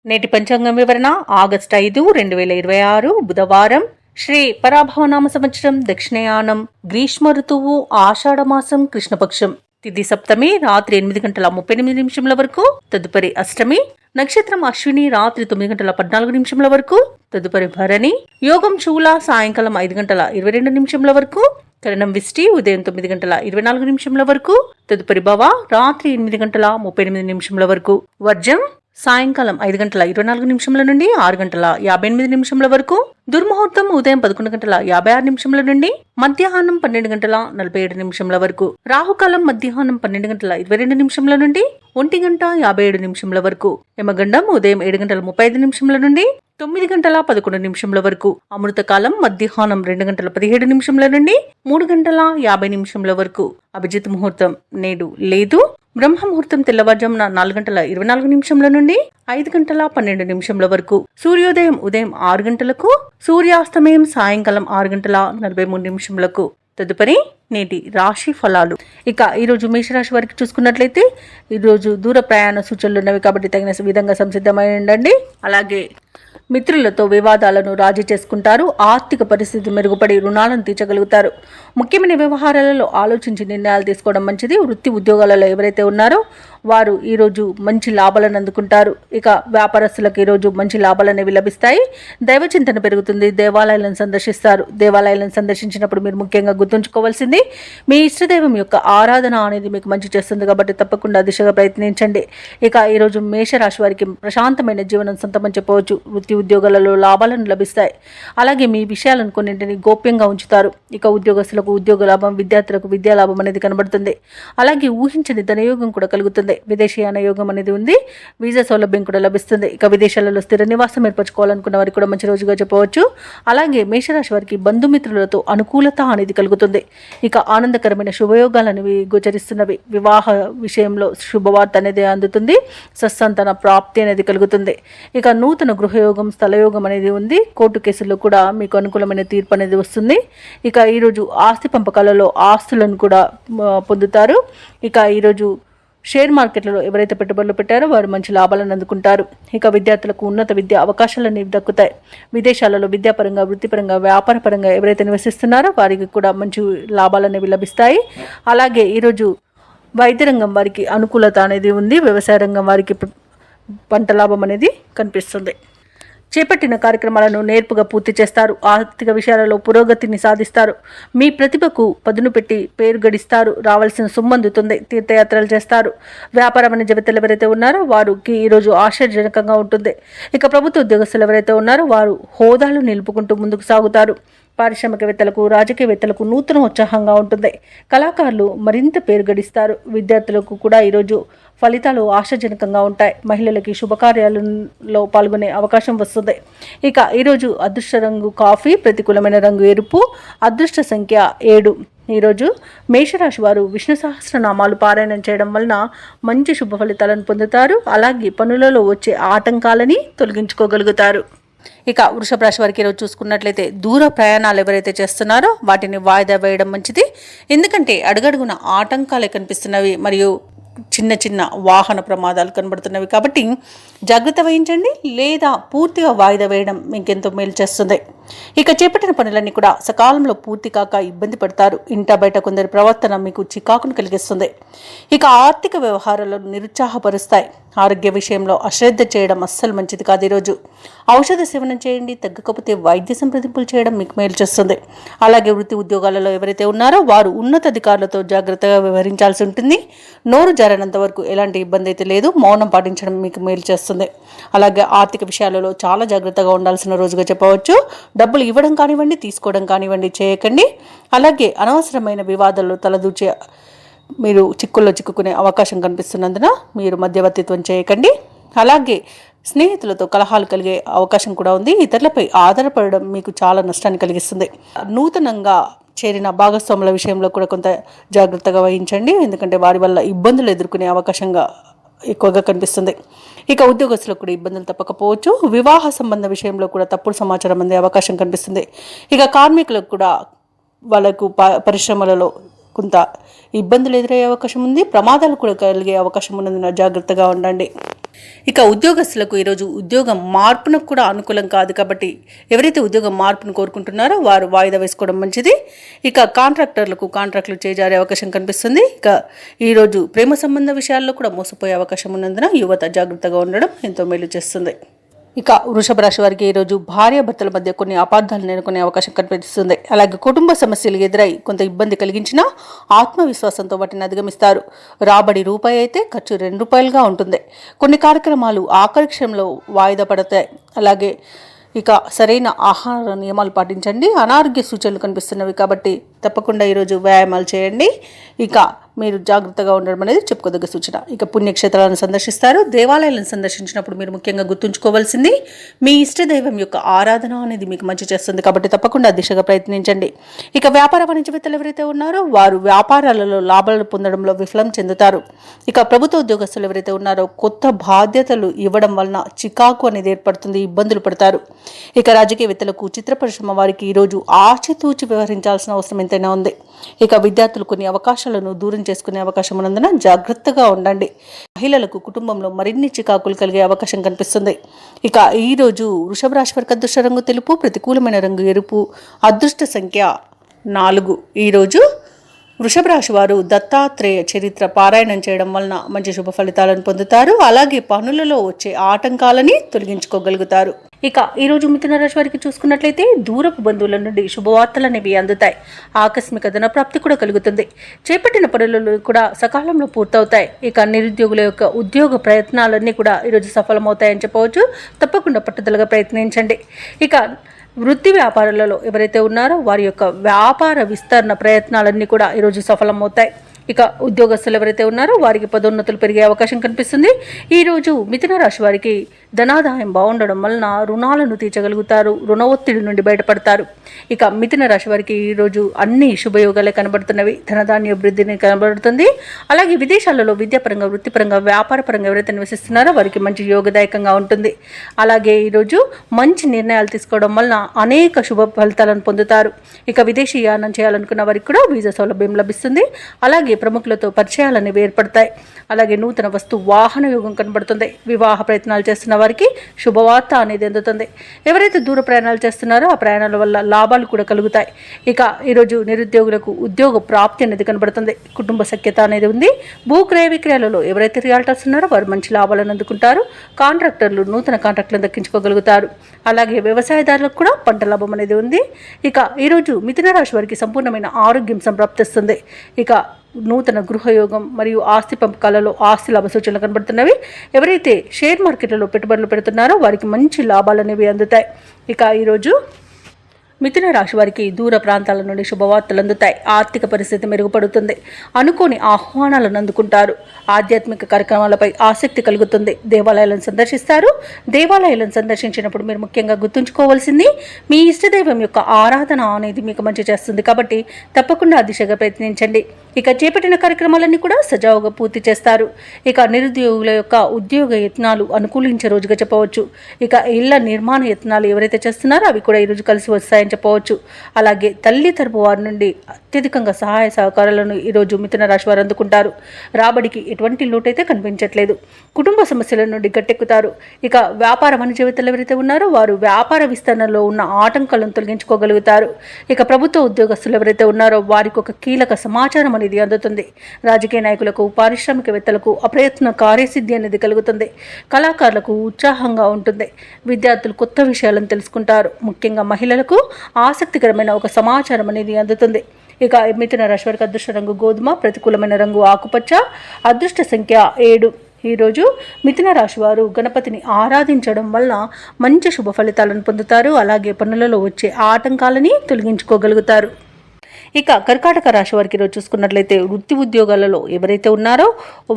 నేటి పంచాంగం వివరణ ఆగస్టు 5, 2026 బుధవారం. శ్రీ పరాభవనామ సంవత్సరం దక్షిణయానం, గ్రీష్మ ఋతువు, ఆషాఢమాసం, కృష్ణపక్షం. తిథి సప్తమి రాత్రి 8:38 వరకు, తదుపరి అష్టమి. నక్షత్రం అశ్విని రాత్రి 9:14 వరకు, తదుపరి భరణి. యోగం శూల సాయంకాలం 5:22 వరకు, కరణం విష్టి ఉదయం 9:24 వరకు, తదుపరి భవ రాత్రి 8:38 వరకు. వర్జం సాయంకాలం 5:24 నుండి 6:58 వరకు. దుర్ముహూర్తం ఉదయం 11:56 నుండి మధ్యాహ్నం 12:47 వరకు. రాహుకాలం మధ్యాహ్నం 12:22 నుండి 1:57 వరకు. యమగండం ఉదయం 7:35 నుండి 9:11 వరకు. అమృతకాలం మధ్యాహ్నం 2:17 నుండి 3:50 వరకు. అభిజిత్ ముహూర్తం నేడు లేదు. బ్రహ్మముహూర్తం తెల్లవారుజామున 4:24 నుండి 5:12 వరకు. సూర్యోదయం ఉదయం 6 గంటలకు, సూర్యాస్తమయం సాయంకాలం 6:43. తదుపరి నేటి రాశి ఫలాలు. ఇక ఈరోజు మేషరాశి వారికి చూసుకున్నట్లయితే ఈరోజు దూర ప్రయాణ సూచనలు ఉన్నవి కాబట్టి తగిన విధంగా సంసిద్ధమై ఉండండి. అలాగే మిత్రులతో వివాదాలను రాజీ చేసుకుంటారు. ఆర్థిక పరిస్థితి మెరుగుపడి రుణాలను తీర్చగలుగుతారు. ముఖ్యమైన వ్యవహారాలలో ఆలోచించి నిర్ణయాలు తీసుకోవడం మంచిది. వృత్తి ఉద్యోగాలలో ఎవరైతే ఉన్నారో వారు ఈరోజు మంచి లాభాలను అందుకుంటారు. ఇక వ్యాపారస్తులకు ఈరోజు మంచి లాభాలు అనేవి లభిస్తాయి. దైవచింతన పెరుగుతుంది. దేవాలయాలను సందర్శిస్తారు. దేవాలయాలను సందర్శించినప్పుడు మీరు ముఖ్యంగా గుర్తుంచుకోవాల్సింది మీ ఇష్టదైవం యొక్క ఆరాధన అనేది మీకు మంచి చేస్తుంది కాబట్టి తప్పకుండా దిశగా ప్రయత్నించండి. ఇక ఈరోజు మేషరాశి వారికి ప్రశాంతమైన జీవనం సొంతమని చెప్పవచ్చు. వృత్తి ఉద్యోగాలలో లాభాలను లభిస్తాయి. అలాగే మీ విషయాలను కొన్నింటిని గోప్యంగా ఉంచుతారు. ఇక ఉద్యోగస్తులకు ఉద్యోగ లాభం, విద్యార్థులకు విద్యా లాభం అనేది కనబడుతుంది. అలాగే ఊహించని ధనయోగం కూడా కలుగుతుంది. విదేశీయాన యోగం అనేది ఉంది. వీసా సౌలభ్యం కూడా లభిస్తుంది. ఇక విదేశాలలో స్థిర నివాసం ఏర్పరచుకోవాలనుకున్న వారికి కూడా మంచి రోజుగా చెప్పవచ్చు. అలాగే మేషరాశి వారికి బంధుమిత్రులతో అనుకూలత అనేది కలుగుతుంది. ఇక ఆనందకరమైన శుభయోగాలు అనేవి గోచరిస్తున్నవి. వివాహ విషయంలో శుభవార్త అనేది అందుతుంది. సత్సంతాన ప్రాప్తి అనేది కలుగుతుంది. ఇక నూతన గృహయోగం, స్థలయోగం అనేది ఉంది. కోర్టు కేసుల్లో కూడా మీకు అనుకూలమైన తీర్పు అనేది వస్తుంది. ఇక ఈరోజు ఆస్తి పంపకాలలో ఆస్తులను కూడా పొందుతారు. ఇక ఈరోజు షేర్ మార్కెట్లలో ఎవరైతే పెట్టుబడులు పెట్టారో వారు మంచి లాభాలను అందుకుంటారు. ఇక విద్యార్థులకు ఉన్నత విద్యా అవకాశాలు అనేవి దక్కుతాయి. విదేశాలలో విద్యాపరంగా, వృత్తిపరంగా, వ్యాపారపరంగా ఎవరైతే నివసిస్తున్నారో వారికి కూడా మంచి లాభాలు అనేవి లభిస్తాయి. అలాగే ఈరోజు వైద్య రంగం వారికి అనుకూలత అనేది ఉంది. వ్యవసాయ రంగం వారికి పంట లాభం అనేది కనిపిస్తుంది. చేపట్టిన కార్యక్రమాలను నేర్పుగా పూర్తి చేస్తారు. ఆర్థిక విషయాలలో పురోగతిని సాధిస్తారు. మీ ప్రతిభకు పదును పెట్టి పేరు గడిస్తారు. రావాల్సిన సొమ్ము అందుతుంది. తీర్థయాత్రలు చేస్తారు. వ్యాపార వాణిజ్య వేత్తలు ఎవరైతే ఉన్నారో వారికి ఈరోజు ఆశ్చర్యజనకంగా ఉంటుంది. ఇక ప్రభుత్వ ఉద్యోగస్తులు ఎవరైతే ఉన్నారో వారు హోదాలు నిలుపుకుంటూ ముందుకు సాగుతారు. పారిశ్రామికవేత్తలకు, రాజకీయవేత్తలకు నూతన ఉత్సాహంగా ఉంటుంది. కళాకారులు మరింత పేరు గడిస్తారు. విద్యార్థులకు కూడా ఈరోజు ఫలితాలు ఆశాజనకంగా ఉంటాయి. మహిళలకి శుభకార్యాలలో పాల్గొనే అవకాశం వస్తుంది. ఇక ఈరోజు అదృష్ట రంగు కాఫీ, ప్రతికూలమైన రంగు ఎరుపు, అదృష్ట సంఖ్య 7. ఈరోజు మేషరాశి వారు విష్ణు సహస్రనామాలు పారాయణం చేయడం వలన మంచి శుభ ఫలితాలను పొందుతారు. అలాగే పనులలో వచ్చే ఆటంకాలని తొలగించుకోగలుగుతారు. ఇక వృషభ రాశి వారికి ఈరోజు చూసుకున్నట్లయితే దూర ప్రయాణాలు ఎవరైతే చేస్తున్నారో వాటిని వాయిదా వేయడం మంచిది. ఎందుకంటే అడుగడుగున ఆటంకాలే కనిపిస్తున్నవి మరియు చిన్న చిన్న వాహన ప్రమాదాలు కనబడుతున్నవి కాబట్టి జాగ్రత్త వహించండి. లేదా పూర్తిగా వాయిదా వేయడం మీకెంతో మేలు చేస్తుంది. ఇక చేపట్టిన పనులన్నీ కూడా సకాలంలో పూర్తి కాక ఇబ్బంది పడతారు. ఇంట బయట కొందరి ప్రవర్తన మీకు చికాకును కలిగిస్తుంది. ఇక ఆర్థిక వ్యవహారాలను నిరుత్సాహపరుస్తాయి. ఆరోగ్య విషయంలో అశ్రద్ధ చేయడం అస్సలు మంచిది కాదు. ఈరోజు ఔషధ సేవనం చేయండి. తగ్గకపోతే వైద్య సంప్రదింపులు చేయడం మీకు మేలు చేస్తుంది. అలాగే వృత్తి ఉద్యోగాలలో ఎవరైతే ఉన్నారో వారు ఉన్నతాధికారులతో జాగ్రత్తగా వ్యవహరించాల్సి ఉంటుంది. నోరు జారనంత వరకు ఎలాంటి ఇబ్బంది అయితే లేదు. మౌనం పాటించడం మీకు మేలు చేస్తుంది. అలాగే ఆర్థిక విషయాలలో చాలా జాగ్రత్తగా ఉండాల్సిన రోజుగా చెప్పవచ్చు. డబ్బులు ఇవ్వడం కానివ్వండి, తీసుకోవడం కానివ్వండి చేయకండి. అలాగే అనవసరమైన వివాదాల్లో తలదూచే మీరు చిక్కుల్లో చిక్కుకునే అవకాశం కనిపిస్తున్నందున మీరు మధ్యవర్తిత్వం చేయకండి. అలాగే స్నేహితులతో కలహాలు కలిగే అవకాశం కూడా ఉంది. ఇతరులపై ఆధారపడడం మీకు చాలా నష్టాన్ని కలిగిస్తుంది. నూతనంగా చేరిన భాగస్వాముల విషయంలో కూడా కొంత జాగ్రత్తగా వహించండి. ఎందుకంటే వారి వల్ల ఇబ్బందులు ఎదుర్కొనే అవకాశంగా ఎక్కువగా కనిపిస్తుంది. ఇక ఉద్యోగస్తులకు కూడా ఇబ్బందులు తప్పకపోవచ్చు. వివాహ సంబంధ విషయంలో కూడా తప్పుడు సమాచారం అందే అవకాశం కనిపిస్తుంది. ఇక కార్మికులకు కూడా వాళ్ళకు పరిశ్రమలలో కొంత ఇబ్బందులు ఎదురయ్యే అవకాశం ఉంది. ప్రమాదాలు కూడా కలిగే అవకాశం ఉన్నందున జాగ్రత్తగా ఉండండి. ఇక ఉద్యోగస్తులకు ఈరోజు ఉద్యోగం మార్పునకు కూడా అనుకూలం కాదు కాబట్టి ఎవరైతే ఉద్యోగం మార్పును కోరుకుంటున్నారో వారు వాయిదా వేసుకోవడం మంచిది. ఇక కాంట్రాక్టులు చేజారే అవకాశం కనిపిస్తుంది. ఇక ఈరోజు ప్రేమ సంబంధ విషయాల్లో కూడా మోసపోయే అవకాశం ఉన్నందున యువత జాగ్రత్తగా ఉండడం ఎంతో మేలు చేస్తుంది. ఇక వృషభ రాశి వారికి ఈరోజు భార్యాభర్తల మధ్య కొన్ని అపార్థాలు నెలకొనే అవకాశం కనిపిస్తుంది. అలాగే కుటుంబ సమస్యలు ఎదురై కొంత ఇబ్బంది కలిగించినా ఆత్మవిశ్వాసంతో వాటిని అధిగమిస్తారు. రాబడి రూపాయి అయితే ఖర్చు ₹2గా ఉంటుంది. కొన్ని కార్యక్రమాలు ఆఖరి క్షణంలో వాయిదా పడతాయి. అలాగే ఇక సరైన ఆహార నియమాలు పాటించండి. అనారోగ్య సూచనలు కనిపిస్తున్నవి కాబట్టి తప్పకుండా ఈరోజు వ్యాయామాలు చేయండి. ఇక మీరు జాగ్రత్తగా ఉండడం అనేది చెప్పుకోదగ్గ సూచన. ఇక పుణ్యక్షేత్రాలను సందర్శిస్తారు. దేవాలయాలను సందర్శించినప్పుడు మీరు ముఖ్యంగా గుర్తుంచుకోవాల్సింది మీ ఇష్టదైవం యొక్క ఆరాధన అనేది మీకు మంచి చేస్తుంది కాబట్టి తప్పకుండా దిశగా ప్రయత్నించండి. ఇక వ్యాపార వాణిజ్యవేత్తలు ఎవరైతే ఉన్నారో వారు వ్యాపారాలలో లాభాలు పొందడంలో విఫలం చెందుతారు. ఇక ప్రభుత్వ ఉద్యోగస్తులు ఎవరైతే ఉన్నారో కొత్త బాధ్యతలు ఇవ్వడం వలన చికాకు అనేది ఏర్పడుతుంది, ఇబ్బందులు పడతారు. ఇక రాజకీయవేత్తలకు, చిత్ర పరిశ్రమ వారికి ఈరోజు ఆచితూచి వ్యవహరించాల్సిన అవసరం ఎంతైనా ఉంది. ఇక విద్యార్థులు కొన్ని అవకాశాలను దూరం చేసుకునే అవకాశం ఉన్నందున జాగ్రత్తగా ఉండండి. మహిళలకు కుటుంబంలో మరిన్ని చికాకులు కలిగే అవకాశం కనిపిస్తుంది. ఇక ఈరోజు వృషభ రాశి వారికి అదృష్ట రంగు తెలుపు, ప్రతికూలమైన రంగు ఎరుపు, అదృష్ట సంఖ్య 4. ఈరోజు వృషభ రాశి వారు దత్తాత్రేయ చరిత్ర పారాయణం చేయడం వలన మంచి శుభ ఫలితాలను పొందుతారు. అలాగే పనులలో వచ్చే ఆటంకాలని తొలగించుకోగలుగుతారు. ఇక ఈరోజు మిథున రాశి వారికి చూసుకున్నట్లయితే దూరపు బంధువుల నుండి శుభవార్తలు అనేవి అందుతాయి. ఆకస్మిక ధనప్రాప్తి కూడా కలుగుతుంది. చేపట్టిన పనులు కూడా సకాలంలో పూర్తవుతాయి. ఇక నిరుద్యోగుల యొక్క ఉద్యోగ ప్రయత్నాలన్నీ కూడా ఈరోజు సఫలమవుతాయని చెప్పవచ్చు. తప్పకుండా పట్టుదలగా ప్రయత్నించండి. ఇక వృత్తి వ్యాపారాలలో ఎవరైతే ఉన్నారో వారి యొక్క వ్యాపార విస్తరణ ప్రయత్నాలన్నీ కూడా ఈరోజు సఫలమవుతాయి. ఇక ఉద్యోగస్తులు ఎవరైతే ఉన్నారో వారికి పదోన్నతులు పెరిగే అవకాశం కనిపిస్తుంది. ఈరోజు మిథున రాశి వారికి ధనాదాయం బాగుండడం వలన రుణాలను తీర్చగలుగుతారు, రుణ ఒత్తిడి నుండి బయటపడతారు. ఇక మిథున రాశి వారికి ఈరోజు అన్ని శుభయోగాలే కనబడుతున్నవి. ధనధాన్య వృద్ధిని కనబడుతుంది. అలాగే విదేశాలలో విద్యాపరంగా, వృత్తిపరంగా, వ్యాపారపరంగా ఎవరైతే నివసిస్తున్నారో వారికి మంచి యోగదాయకంగా ఉంటుంది. అలాగే ఈరోజు మంచి నిర్ణయాలు తీసుకోవడం వలన అనేక శుభ ఫలితాలను పొందుతారు. ఇక విదేశీ యానం చేయాలనుకున్న వారికి కూడా వీసా సౌలభ్యం లభిస్తుంది. అలాగే ప్రముఖులతో పరిచయాలు అనేవి ఏర్పడతాయి. అలాగే నూతన వస్తు వాహన యోగం కనబడుతుంది. వివాహ ప్రయత్నాలు చేస్తున్న వారికి శుభవార్త అనేది అందుతుంది. ఎవరైతే దూర ప్రయాణాలు చేస్తున్నారో ఆ ప్రయాణాల వల్ల లాభాలు కూడా కలుగుతాయి. ఇక ఈరోజు నిరుద్యోగులకు ఉద్యోగ ప్రాప్తి అనేది కనబడుతుంది. కుటుంబ సఖ్యత అనేది ఉంది. భూక్రయ విక్రయాలలో ఎవరైతే రియాల్టర్స్ ఉన్నారో వారు మంచి లాభాలను అందుకుంటారు. కాంట్రాక్టర్లు నూతన కాంట్రాక్టులను దక్కించుకోగలుగుతారు. అలాగే వ్యవసాయదారులకు కూడా పంట లాభం అనేది ఉంది. ఇక ఈరోజు మిథున రాశి వారికి సంపూర్ణమైన ఆరోగ్యం సంప్రాప్తిస్తుంది. ఇక నూతన గృహయోగం మరియు ఆస్తి పంపకాలలో ఆస్తి లాభ సూచనలు కనబడుతున్నవి. ఎవరైతే షేర్ మార్కెట్లలో పెట్టుబడులు పెడుతున్నారో వారికి మంచి లాభాలు అనేవి అందుతాయి. ఇక ఈరోజు మిథున రాశి వారికి దూర ప్రాంతాల నుండి శుభవార్తలు అందుతాయి. ఆర్థిక పరిస్థితి మెరుగుపడుతుంది. అనుకోని ఆహ్వానాలను అందుకుంటారు. ఆధ్యాత్మిక కార్యక్రమాలపై ఆసక్తి కలుగుతుంది. దేవాలయాలను సందర్శిస్తారు. దేవాలయాలను సందర్శించినప్పుడు మీరు ముఖ్యంగా గుర్తుంచుకోవాల్సింది మీ ఇష్టదైవం యొక్క ఆరాధన అనేది మీకు మంచి చేస్తుంది కాబట్టి తప్పకుండా ఆ దిశగా ప్రయత్నించండి. ఇక చేపట్టిన కార్యక్రమాలన్నీ కూడా సజావుగా పూర్తి చేస్తారు. ఇక నిరుద్యోగుల యొక్క ఉద్యోగ యత్నాలు అనుకూలించే రోజుగా చెప్పవచ్చు. ఇక ఇళ్ల నిర్మాణ యత్నాలు ఎవరైతే చేస్తున్నారో అవి కూడా ఈరోజు కలిసి వస్తాయని చెప్పవచ్చు. అలాగే తల్లి తరపు వారి నుండి అత్యధికంగా సహాయ సహకారాలను ఈరోజు మిథున రాశి వారు అందుకుంటారు. రాబడికి ఎటువంటి లోటైతే కనిపించట్లేదు. కుటుంబ సమస్యల నుండి గట్టెక్కుతారు. ఇక వ్యాపార వాణిజ్యవేత్తలు ఎవరైతే ఉన్నారో వారు వ్యాపార విస్తరణలో ఉన్న ఆటంకాలను తొలగించుకోగలుగుతారు. ఇక ప్రభుత్వ ఉద్యోగస్తులు ఎవరైతే ఉన్నారో వారికి ఒక కీలక సమాచారం అనేది అందుతుంది. రాజకీయ నాయకులకు, పారిశ్రామికవేత్తలకు అప్రయత్న కార్యసిద్ధి అనేది కలుగుతుంది. కళాకారులకు ఉత్సాహంగా ఉంటుంది. విద్యార్థులు కొత్త విషయాలను తెలుసుకుంటారు. ముఖ్యంగా మహిళలకు ఆసక్తికరమైన ఒక సమాచారం అనేది అందుతుంది. ఇక మిథున రాశి వారికి అదృష్ట రంగు గోధుమ, ప్రతికూలమైన రంగు ఆకుపచ్చ, అదృష్ట సంఖ్య 7. ఈరోజు మిథున రాశి వారు గణపతిని ఆరాధించడం వల్ల మంచి శుభ ఫలితాలను పొందుతారు. అలాగే పనులలో వచ్చే ఆటంకాలని తొలగించుకోగలుగుతారు. ఇక కర్కాటక రాశి వారికి ఈరోజు చూసుకున్నట్లయితే వృత్తి ఉద్యోగాలలో ఎవరైతే ఉన్నారో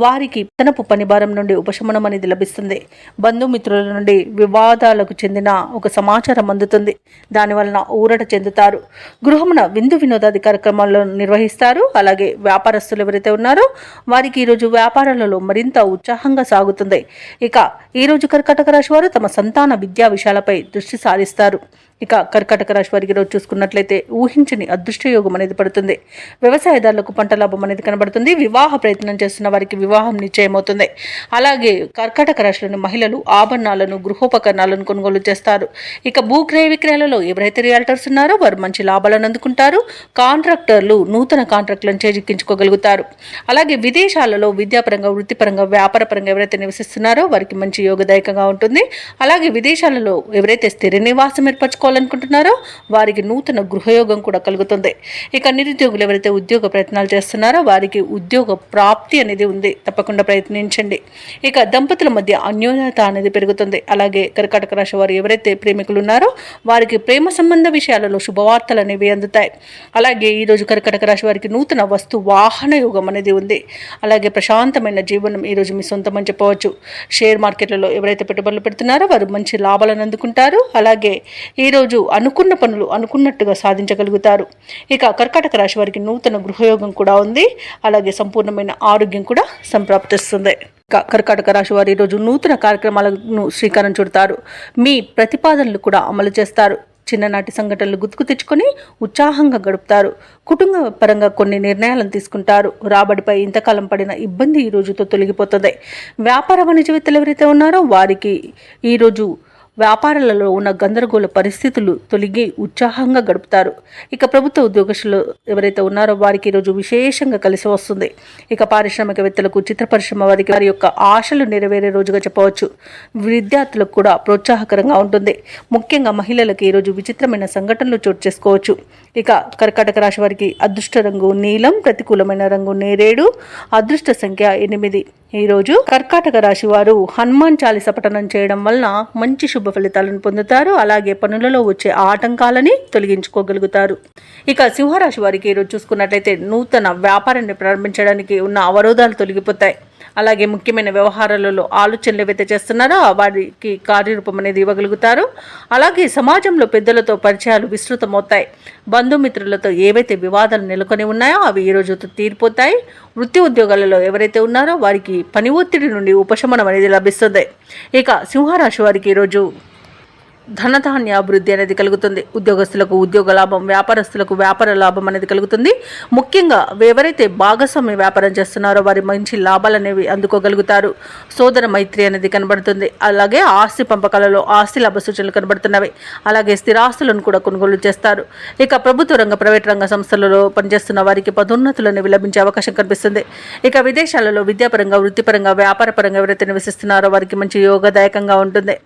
వారికి తనపు పని భారం నుండి ఉపశమనం అనేది లభిస్తుంది. బంధుమిత్రుల నుండి వివాదాలకు చెందిన ఒక సమాచారం అందుతుంది. దానివలన ఊరట చెందుతారు. గృహమున విందు వినోదాది కార్యక్రమాలను నిర్వహిస్తారు. అలాగే వ్యాపారస్తులు ఎవరైతే ఉన్నారో వారికి ఈరోజు వ్యాపారాలలో మరింత ఉత్సాహంగా సాగుతుంది. ఇక ఈరోజు కర్కాటక రాశి వారు తమ సంతాన విద్యా విషయాలపై దృష్టి సారిస్తారు. ఇక కర్కాటక రాశి వారికి రోజు చూసుకున్నట్లయితే ఊహించని అదృష్ట యోగం అనేది పడుతుంది. వ్యవసాయదారులకు పంట లాభం అనేది కనబడుతుంది. వివాహ ప్రయత్నం చేస్తున్న వారికి వివాహం నిశ్చయమవుతుంది. అలాగే కర్కాటక రాశిలోని మహిళలు ఆభరణాలను, గృహోపకరణాలను కొనుగోలు చేస్తారు. ఇక భూక్రయ విక్రయాలలో ఎవరైతే రియాల్టర్స్ ఉన్నారో వారు మంచి లాభాలను అందుకుంటారు. కాంట్రాక్టర్లు నూతన కాంట్రాక్టులను చేజిక్కించుకోగలుగుతారు. అలాగే విదేశాలలో విద్యాపరంగా, వృత్తిపరంగా, వ్యాపారపరంగా ఎవరైతే నివసిస్తున్నారో వారికి మంచి యోగదాయకంగా ఉంటుంది. అలాగే విదేశాలలో ఎవరైతే స్థిర నివాసం ఏర్పరచుకోవాలనుకుంటున్నారో వారికి నూతన గృహయోగం కూడా కలుగుతుంది. ఇక నిరుద్యోగులు ఎవరైతే ఉద్యోగ ప్రయత్నాలు చేస్తున్నారో వారికి ఉద్యోగ ప్రాప్తి అనేది ఉంది. తప్పకుండా ప్రయత్నించండి. ఇక దంపతుల మధ్య అన్యోన్యత అనేది పెరుగుతుంది. అలాగే కర్కాటక రాశి వారు ఎవరైతే ప్రేమికులు ఉన్నారో వారికి ప్రేమ సంబంధ విషయాలలో శుభవార్తలు అనేవి అందుతాయి. అలాగే ఈరోజు కర్కాటక రాశి వారికి నూతన వస్తు వాహన యోగం అనేది ఉంది. అలాగే ప్రశాంతమైన జీవనం ఈరోజు మీ సొంతం అని చెప్పవచ్చు. షేర్ మార్కెట్లలో ఎవరైతే పెట్టుబడులు పెడుతున్నారో వారు మంచి లాభాలను అందుకుంటారు. అలాగే ఈరోజు అనుకున్న పనులు అనుకున్నట్టుగా సాధించగలుగుతారు. ఇక కర్కాటక రాశి వారికి నూతన గృహయోగం కూడా ఉంది. అలాగే సంపూర్ణమైన ఆరోగ్యం కూడా సంప్రాప్తిస్తుంది. కర్కాటక రాశి వారు ఈరోజు నూతన కార్యక్రమాలను శ్రీకారం చుడతారు. మీ ప్రతిపాదనలు కూడా అమలు చేస్తారు. చిన్ననాటి సంఘటనలు గుర్తుకు తెచ్చుకొని ఉత్సాహంగా గడుపుతారు. కుటుంబ పరంగా కొన్ని నిర్ణయాలను తీసుకుంటారు. రాబడిపై ఇంతకాలం పడిన ఇబ్బంది ఈ రోజుతో తొలగిపోతుంది. వ్యాపార వాణిజ్యవేత్తలు ఎవరైతే ఉన్నారో వారికి ఈరోజు వ్యాపారాలలో ఉన్న గందరగోళ పరిస్థితులు తొలగి ఉత్సాహంగా గడుపుతారు. ఇక ప్రభుత్వ ఉద్యోగస్తులు ఎవరైతే ఉన్నారో వారికి ఈరోజు విశేషంగా కలిసి వస్తుంది. ఇక పారిశ్రామికవేత్తలకు, చిత్ర పరిశ్రమ వారికి వారి యొక్క ఆశలు నెరవేరే రోజుగా చెప్పవచ్చు. విద్యార్థులకు కూడా ప్రోత్సాహకరంగా ఉంటుంది. ముఖ్యంగా మహిళలకు ఈరోజు విచిత్రమైన సంఘటనలు చోటు చేసుకోవచ్చు. ఇక కర్కాటక రాశి వారికి అదృష్ట రంగు నీలం, ప్రతికూలమైన రంగు నేరేడు, అదృష్ట సంఖ్య 8. ఈరోజు కర్కాటక రాశి వారు హనుమాన్ చాలీస పఠనం చేయడం వలన మంచి శుభ ఫలితాలను పొందుతారు. అలాగే పనులలో వచ్చే ఆటంకాలని తొలగించుకోగలుగుతారు. ఇక సింహరాశి వారికి ఈరోజు చూసుకున్నట్లయితే నూతన వ్యాపారాన్ని ప్రారంభించడానికి ఉన్న అవరోధాలు తొలగిపోతాయి. అలాగే ముఖ్యమైన వ్యవహారాలలో ఆలోచనలు ఏవైతే చేస్తున్నారో వారికి కార్యరూపం అనేది ఇవ్వగలుగుతారు. అలాగే సమాజంలో పెద్దలతో పరిచయాలు విస్తృతమవుతాయి. బంధుమిత్రులతో ఏవైతే వివాదాలు నెలకొని ఉన్నాయో అవి ఈ రోజుతో తీరిపోతాయి. వృత్తి ఉద్యోగాలలో ఎవరైతే ఉన్నారో వారికి పని ఒత్తిడి నుండి ఉపశమనం అనేది లభిస్తుంది. ఇక సింహరాశి వారికి ఈరోజు ధనధాన్య అభివృద్ధి అనేది కలుగుతుంది. ఉద్యోగస్తులకు ఉద్యోగ లాభం, వ్యాపారస్తులకు వ్యాపార లాభం అనేది కలుగుతుంది. ముఖ్యంగా ఎవరైతే భాగస్వామ్య వ్యాపారం చేస్తున్నారో వారి మంచి లాభాలు అనేవి అందుకోగలుగుతారు. సోదర మైత్రి అనేది కనబడుతుంది. అలాగే ఆస్తి పంపకాలలో ఆస్తి లాభ సూచనలు కనబడుతున్నవి. అలాగే స్థిరాస్తులను కూడా కొనుగోలు చేస్తారు. ఇక ప్రభుత్వ రంగ, ప్రైవేట్ రంగ సంస్థలలో పనిచేస్తున్న వారికి పదోన్నతులు అనేవి లభించే అవకాశం కనిపిస్తుంది. ఇక విదేశాలలో విద్యాపరంగా, వృత్తిపరంగా, వ్యాపారపరంగా ఎవరైతే నివసిస్తున్నారో వారికి మంచి యోగదాయకంగా ఉంటుంది.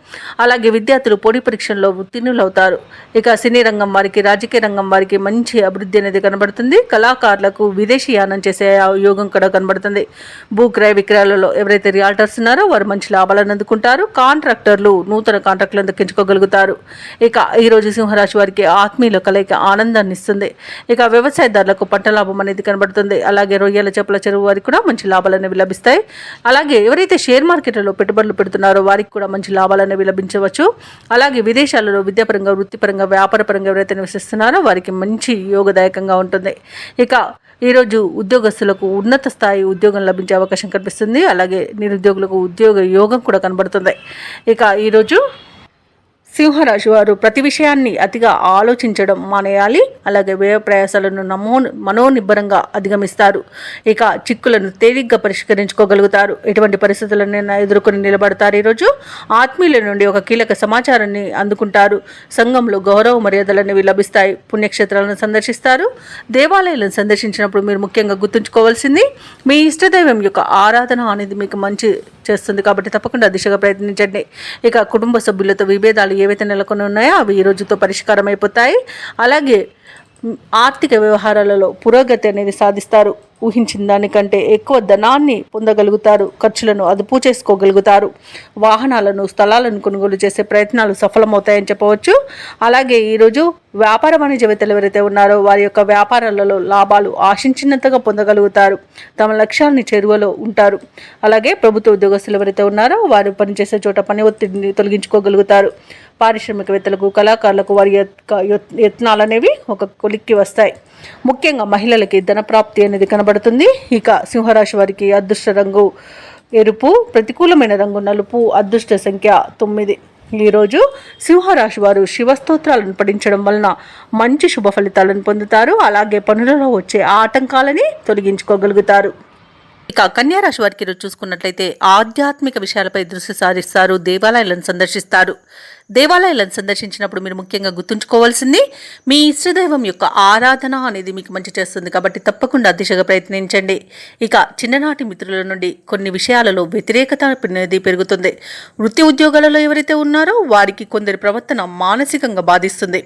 అలాగే విద్యార్థులు పోటీ పరీక్షల్లో ఉత్తీర్ణులవుతారు. ఇక సినీ రంగం వారికి, రాజకీయ రంగం వారికి మంచి అభివృద్ధి అనేది కనబడుతుంది. కళాకారులకు విదేశీ యానం చేసే యోగం కూడా కనబడుతుంది. భూక్రయ విక్రయాలలో ఎవరైతే రియాల్టర్స్ ఉన్నారో వారు మంచి లాభాలను అందుకుంటారు. కాంట్రాక్టర్లు నూతన కాంట్రాక్టులను దక్కించుకోగలుగుతారు. ఇక ఈరోజు సింహరాశి వారికి ఆత్మీయుల కలయిక ఆనందాన్ని ఇస్తుంది. ఇక వ్యవసాయదారులకు పంట లాభం అనేది కనబడుతుంది. అలాగే రొయ్యల, చేపల చెరువు వారికి కూడా మంచి లాభాలు అనేవి లభిస్తాయి. అలాగే ఎవరైతే షేర్ మార్కెట్లలో పెట్టుబడులు పెడుతున్నారో వారికి కూడా మంచి లాభాలు అనేవి లభించవచ్చు. అలాగే విదేశాలలో విద్యాపరంగా, వృత్తిపరంగా, వ్యాపారపరంగా ఎవరైతే నివసిస్తున్నారో వారికి మంచి యోగదాయకంగా ఉంటుంది. ఇక ఈరోజు ఉద్యోగస్తులకు ఉన్నత స్థాయి ఉద్యోగం లభించే అవకాశం కనిపిస్తుంది. అలాగే నిరుద్యోగులకు ఉద్యోగ యోగం కూడా కనబడుతుంది. ఇక ఈరోజు సింహరాశి వారు ప్రతి విషయాన్ని అతిగా ఆలోచించడం మానేయాలి. అలాగే వ్యయ ప్రయాసాలను మనోనిబ్బరంగా అధిగమిస్తారు. ఇక చిక్కులను తేలిగ్గా పరిష్కరించుకోగలుగుతారు. ఎటువంటి పరిస్థితులను ఎదుర్కొని నిలబడతారు. ఈరోజు ఆత్మీయుల నుండి ఒక కీలక సమాచారాన్ని అందుకుంటారు. సంఘంలో గౌరవ మర్యాదలు అనేవి లభిస్తాయి. పుణ్యక్షేత్రాలను సందర్శిస్తారు. దేవాలయాలను సందర్శించినప్పుడు మీరు ముఖ్యంగా గుర్తుంచుకోవాల్సింది మీ ఇష్టదైవం యొక్క ఆరాధన అనేది మీకు మంచి చేస్తుంది. కాబట్టి తప్పకుండా దిశగా ప్రయత్నించండి. ఇక కుటుంబ సభ్యులతో విభేదాలు ఏవైతే నెలకొని ఉన్నాయో అవి ఈ రోజుతో పరిష్కారం అయిపోతాయి. అలాగే ఆర్థిక వ్యవహారాలలో పురోగతి అనేది సాధిస్తారు. ఊహించిన దానికంటే ఎక్కువ ధనాన్ని పొందగలుగుతారు. ఖర్చులను అదుపు చేసుకోగలుగుతారు. వాహనాలను, స్థలాలను కొనుగోలు చేసే ప్రయత్నాలు సఫలమవుతాయని చెప్పవచ్చు. అలాగే ఈరోజు వ్యాపార వాణిజ్యవేత్తలు ఎవరైతే ఉన్నారో వారి యొక్క వ్యాపారాలలో లాభాలు ఆశించినంతగా పొందగలుగుతారు. తమ లక్ష్యాన్ని చేరువలో ఉంటారు. అలాగే ప్రభుత్వ ఉద్యోగస్తులు ఎవరైతే ఉన్నారో వారు పనిచేసే చోట పని ఒత్తిడిని తొలగించుకోగలుగుతారు. పారిశ్రామికవేత్తలకు, కళాకారులకు వారి యత్నాలు అనేవి ఒక కొలిక్కి వస్తాయి. ముఖ్యంగా మహిళలకి ధనప్రాప్తి అనేది కనబడుతుంది. ఇక సింహరాశి వారికి అదృష్ట రంగు ఎరుపు, ప్రతికూలమైన రంగు నలుపు, అదృష్ట సంఖ్య 9. ఈరోజు సింహరాశి వారు శివస్తోత్రాలను పఠించడం వలన మంచి శుభ ఫలితాలను పొందుతారు. అలాగే పనులలో వచ్చే ఆటంకాలని తొలగించుకోగలుగుతారు. ఇక కన్యా రాశి వారికి ఈరోజు చూసుకున్నట్లయితే ఆధ్యాత్మిక విషయాలపై దృష్టి సారిస్తారు. దేవాలయాలను సందర్శిస్తారు. దేవాలయాలను సందర్శించినప్పుడు మీరు ముఖ్యంగా గుర్తుంచుకోవాల్సింది మీ ఇష్టదైవం యొక్క ఆరాధన అనేది మీకు మంచి చేస్తుంది. కాబట్టి తప్పకుండా దిశగా ప్రయత్నించండి. ఇక చిన్ననాటి మిత్రుల నుండి కొన్ని విషయాలలో వ్యతిరేకత అనేది పెరుగుతుంది. వృత్తి ఉద్యోగాలలో ఎవరైతే ఉన్నారో వారికి కొందరి ప్రవర్తన మానసికంగా బాధిస్తుంది.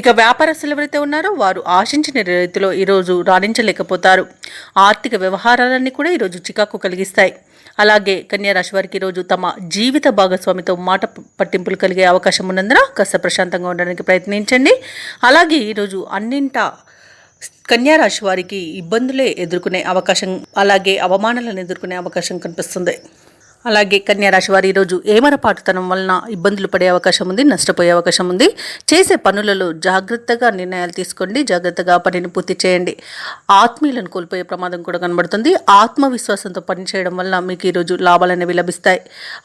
ఇక వ్యాపారస్తులు ఎవరైతే ఉన్నారో వారు ఆశించిన రీతిలో ఈరోజు రాణించలేకపోతారు. ఆర్థిక వ్యవహారాలన్నీ కూడా ఈరోజు చికాకు కలిగిస్తాయి. అలాగే కన్యా రాశి వారికి ఈరోజు తమ జీవిత భాగస్వామితో మాట పట్టింపులు కలిగే అవకాశం ఉన్నందున కాస్త ప్రశాంతంగా ఉండడానికి ప్రయత్నించండి. అలాగే ఈరోజు అన్నింటా కన్యా రాశి వారికి ఇబ్బందులే ఎదుర్కొనే అవకాశం, అలాగే అవమానాలను ఎదుర్కొనే అవకాశం కనిపిస్తుంది. అలాగే కన్యా రాశి వారు ఈరోజు ఏమరపాటుతనం వలన ఇబ్బందులు పడే అవకాశం ఉంది, నష్టపోయే అవకాశం ఉంది. చేసే పనులలో జాగ్రత్తగా నిర్ణయాలు తీసుకోండి. జాగ్రత్తగా పనిని పూర్తి చేయండి. ఆత్మీయులను కోల్పోయే ప్రమాదం కూడా కనబడుతుంది. ఆత్మవిశ్వాసంతో పనిచేయడం వలన మీకు ఈరోజు లాభాలు అనేవి లభిస్తాయి.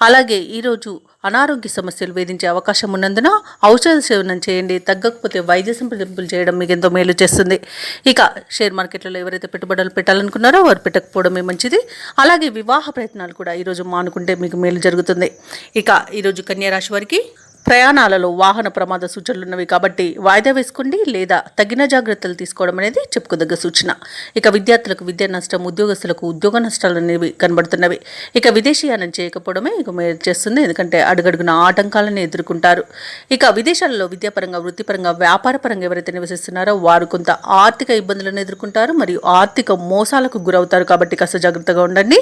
అలాగే ఈరోజు అనారోగ్య సమస్యలు వేధించే అవకాశం ఉన్నందున ఔషధ సేవనం చేయండి. తగ్గకపోతే వైద్య సంప్రదింపులు చేయడం మీకు ఎంతో మేలు చేస్తుంది. ఇక షేర్ మార్కెట్లలో ఎవరైతే పెట్టుబడులు పెట్టాలనుకున్నారో వారు పెట్టకపోవడమే మంచిది. అలాగే వివాహ ప్రయత్నాలు కూడా ఈరోజు మానుకుంటే మీకు మేలు జరుగుతుంది. ఇక ఈరోజు కన్యా రాశి వారికి ప్రయాణాలలో వాహన ప్రమాద సూచనలు ఉన్నవి కాబట్టి వాయిదా వేసుకోండి లేదా తగిన జాగ్రత్తలు తీసుకోవడం అనేది చెప్పుకోదగ్గ సూచన. ఇక విద్యార్థులకు విద్యా నష్టం, ఉద్యోగస్తులకు ఉద్యోగ నష్టాలు అనేవి కనబడుతున్నవి. ఇక విదేశీయానం చేయకపోవడమే ఇక మేలు చేస్తుంది. ఎందుకంటే అడుగడుగున ఆటంకాలను ఎదుర్కొంటారు. ఇక విదేశాలలో విద్యాపరంగా, వృత్తిపరంగా, వ్యాపారపరంగా ఎవరైతే నివసిస్తున్నారో వారు కొంత ఆర్థిక ఇబ్బందులను ఎదుర్కొంటారు మరియు ఆర్థిక మోసాలకు గురవుతారు. కాబట్టి కాస్త జాగ్రత్తగా ఉండండి.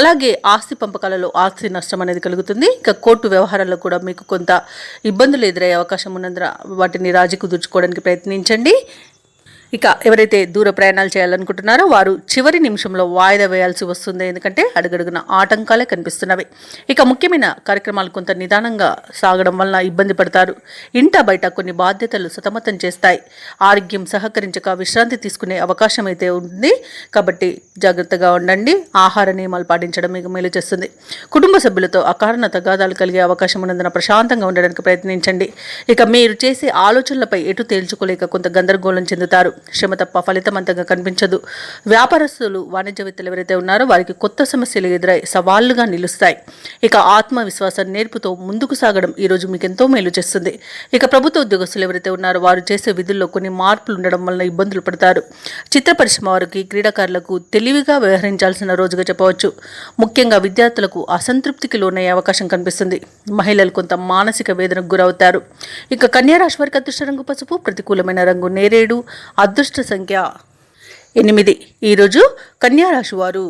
అలాగే ఆస్తి పంపకాలలో ఆస్తి నష్టం అనేది కలుగుతుంది. ఇక కోర్టు వ్యవహారాల్లో కూడా మీకు కొంత ఇబ్బందులు ఎదురయ్యే అవకాశం ఉన్నందున వాటిని రాజీ కుదుర్చుకోవడానికి ప్రయత్నించండి. ఇక ఎవరైతే దూర ప్రయాణాలు చేయాలనుకుంటున్నారో వారు చివరి నిమిషంలో వాయిదా వేయాల్సి వస్తుంది. ఎందుకంటే అడుగడుగున ఆటంకాలే కనిపిస్తున్నవి. ఇక ముఖ్యమైన కార్యక్రమాలు కొంత నిదానంగా సాగడం వలన ఇబ్బంది పడతారు. ఇంట బయట కొన్ని బాధ్యతలు సతమతం చేస్తాయి. ఆరోగ్యం సహకరించక విశ్రాంతి తీసుకునే అవకాశం అయితే ఉంది. కాబట్టి జాగ్రత్తగా ఉండండి. ఆహార నియమాలు పాటించడం మీకు మేలు చేస్తుంది. కుటుంబ సభ్యులతో అకారణ తగాదాలు కలిగే అవకాశం ఉన్నందున ప్రశాంతంగా ఉండడానికి ప్రయత్నించండి. ఇక మీరు చేసే ఆలోచనలపై ఎటు తేల్చుకోలేక కొంత గందరగోళం చెందుతారు. శ్రమ తప్ప ఫలితం అంతగా కనిపించదు. వ్యాపారస్తులు, వాణిజ్యవేత్తలు ఎవరైతే ఉన్నారో వారికి కొత్త సమస్యలు ఎదురై సవాళ్లుగా నిలుస్తాయి. ఇక ఆత్మవిశ్వాసం నేర్పుతో ముందుకు సాగడం ఈరోజు మీకు ఎంతో మేలు చేస్తుంది. ఇక ప్రభుత్వ ఉద్యోగస్తులు ఎవరైతే ఉన్నారో వారు చేసే విధుల్లో కొన్ని మార్పులు ఉండడం వలన ఇబ్బందులు పడతారు. చిత్ర పరిశ్రమ వారికి, క్రీడాకారులకు తెలివిగా వ్యవహరించాల్సిన రోజుగా చెప్పవచ్చు. ముఖ్యంగా విద్యార్థులకు అసంతృప్తికి లోనయ్యే అవకాశం కనిపిస్తుంది. మహిళలు కొంత మానసిక వేదనకు గురవుతారు. ఇక కన్యా రాశి వారికి అదృష్ట రంగు పసుపు, ప్రతికూలమైన రంగు నేరేడు, అదృష్ట సంఖ్య 8. ఈరోజు కన్యా రాశి వారు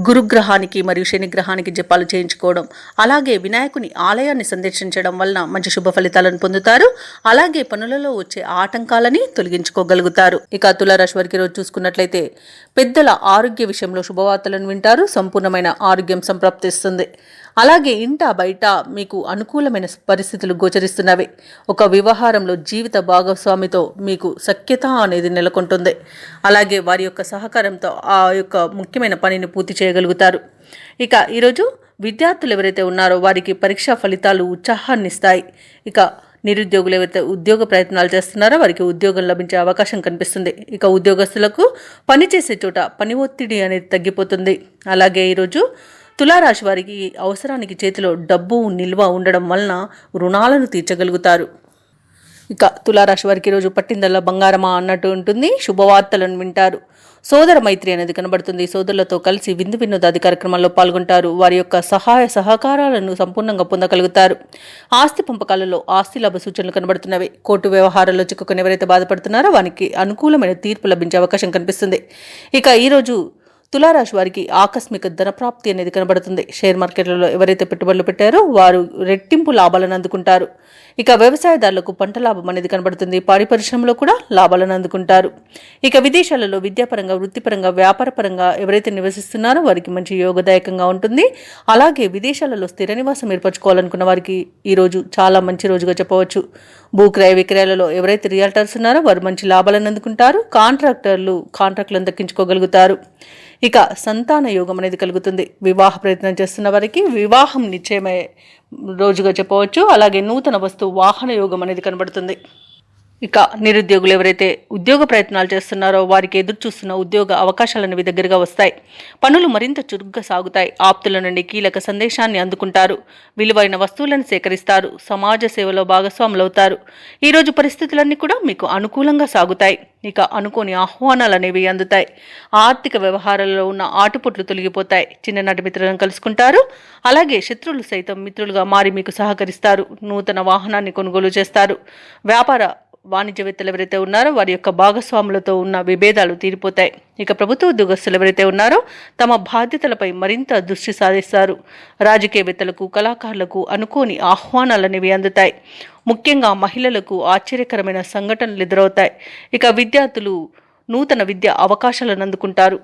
గురుగ్రహానికి మరియు శనిగ్రహానికి జపాలు చేయించుకోవడం, అలాగే వినాయకుని ఆలయాన్ని సందర్శించడం వలన మంచి శుభ ఫలితాలను పొందుతారు. అలాగే పనులలో వచ్చే ఆటంకాలని తొలగించుకోగలుగుతారు. ఇక తులారాశి వారికి రోజు చూసుకున్నట్లయితే పెద్దల ఆరోగ్య విషయంలో శుభవార్తలను వింటారు. సంపూర్ణమైన ఆరోగ్యం సంప్రాప్తిస్తుంది. అలాగే ఇంట బయట మీకు అనుకూలమైన పరిస్థితులు గోచరిస్తున్నవి. ఒక వ్యవహారంలో జీవిత భాగస్వామితో మీకు సఖ్యత అనేది నెలకొంటుంది. అలాగే వారి యొక్క సహకారంతో ఆ యొక్క ముఖ్యమైన పనిని పూర్తి చేయగలుగుతారు. ఇక ఈరోజు విద్యార్థులు ఎవరైతే ఉన్నారో వారికి పరీక్షా ఫలితాలు ఉత్సాహాన్ని ఇస్తాయి. ఇక నిరుద్యోగులు ఎవరైతే ఉద్యోగ ప్రయత్నాలు చేస్తున్నారో వారికి ఉద్యోగం లభించే అవకాశం కనిపిస్తుంది. ఇక ఉద్యోగస్తులకు పనిచేసే చోట పని ఒత్తిడి అనేది తగ్గిపోతుంది. అలాగే ఈరోజు తులారాశి వారికి అవసరానికి చేతిలో డబ్బు నిల్వ ఉండడం వలన రుణాలను తీర్చగలుగుతారు. ఇక తులారాశి వారికి ఈరోజు పట్టిందల్లా బంగారమా అన్నట్టు ఉంటుంది. శుభవార్తలను వింటారు. సోదర మైత్రి అనేది కనబడుతుంది. సోదరులతో కలిసి విందు వినోదాది కార్యక్రమాల్లో పాల్గొంటారు. వారి యొక్క సహాయ సహకారాలను సంపూర్ణంగా పొందగలుగుతారు. ఆస్తి పంపకాలలో ఆస్తి లాభ సూచనలు కనబడుతున్నవి. కోర్టు వ్యవహారాల్లో చిక్కుకొని ఎవరైతే బాధపడుతున్నారో వారికి అనుకూలమైన తీర్పు లభించే అవకాశం కనిపిస్తుంది. ఇక ఈరోజు తులారాశి వారికి ఆకస్మిక ధనప్రాప్తి అనేది కనబడుతుంది. షేర్ మార్కెట్లలో ఎవరైతే పెట్టుబడులు పెట్టారో వారు రెట్టింపు లాభాలను అందుకుంటారు. ఇక వ్యవసాయదారులకు పంట లాభం అనేది కనబడుతుంది. పాడి పరిశ్రమలో కూడా లాభాలను అందుకుంటారు. ఇక విదేశాలలో విద్యాపరంగా, వృత్తిపరంగా, వ్యాపారపరంగా ఎవరైతే నివసిస్తున్నారో వారికి మంచి యోగదాయకంగా ఉంటుంది. అలాగే విదేశాలలో స్థిర నివాసం ఏర్పరచుకోవాలనుకున్న వారికి ఈరోజు చాలా మంచి రోజుగా చెప్పవచ్చు. భూక్రయ విక్రయాలలో ఎవరైతే రియల్టర్స్ ఉన్నారో వారు మంచి లాభాలను అందుకుంటారు. కాంట్రాక్టర్లు కాంట్రాక్టులను దక్కించుకోగలుగుతారు. ఇక సంతాన యోగం అనేది కలుగుతుంది. వివాహ ప్రయత్నం చేస్తున్న వారికి వివాహం నిశ్చయమయ్యే రోజుగా చెప్పవచ్చు. అలాగే నూతన వస్తు వాహన యోగం అనేది కనబడుతుంది. ఇక నిరుద్యోగులు ఎవరైతే ఉద్యోగ ప్రయత్నాలు చేస్తున్నారో వారికి ఎదురు చూస్తున్న ఉద్యోగ అవకాశాలు అనేవి దగ్గరగా వస్తాయి. పనులు మరింత చురుగ్గా సాగుతాయి. ఆప్తుల నుండి కీలక సందేశాన్ని అందుకుంటారు. విలువైన వస్తువులను సేకరిస్తారు. సమాజ సేవలో భాగస్వాములవుతారు. ఈరోజు పరిస్థితులన్నీ కూడా మీకు అనుకూలంగా సాగుతాయి. ఇక అనుకోని ఆహ్వానాలు అనేవి అందుతాయి. ఆర్థిక వ్యవహారాల్లో ఉన్న ఆటుపోట్లు తొలగిపోతాయి. చిన్ననాటి మిత్రులను కలుసుకుంటారు. అలాగే శత్రువులు సైతం మిత్రులుగా మారి మీకు సహకరిస్తారు. నూతన వాహనాన్ని కొనుగోలు చేస్తారు. వ్యాపార వాణిజ్యవేత్తలు ఎవరైతే ఉన్నారో వారి యొక్క భాగస్వాములతో ఉన్న విభేదాలు తీరిపోతాయి. ఇక ప్రభుత్వ ఉద్యోగస్తులు ఎవరైతే ఉన్నారో తమ బాధ్యతలపై మరింత దృష్టి సాధిస్తారు. రాజకీయవేత్తలకు, కళాకారులకు అనుకోని ఆహ్వానాలు అనేవి అందుతాయి. ముఖ్యంగా మహిళలకు ఆశ్చర్యకరమైన సంఘటనలు ఎదురవుతాయి. ఇక విద్యార్థులు నూతన విద్యా అవకాశాలను అందుకుంటారు.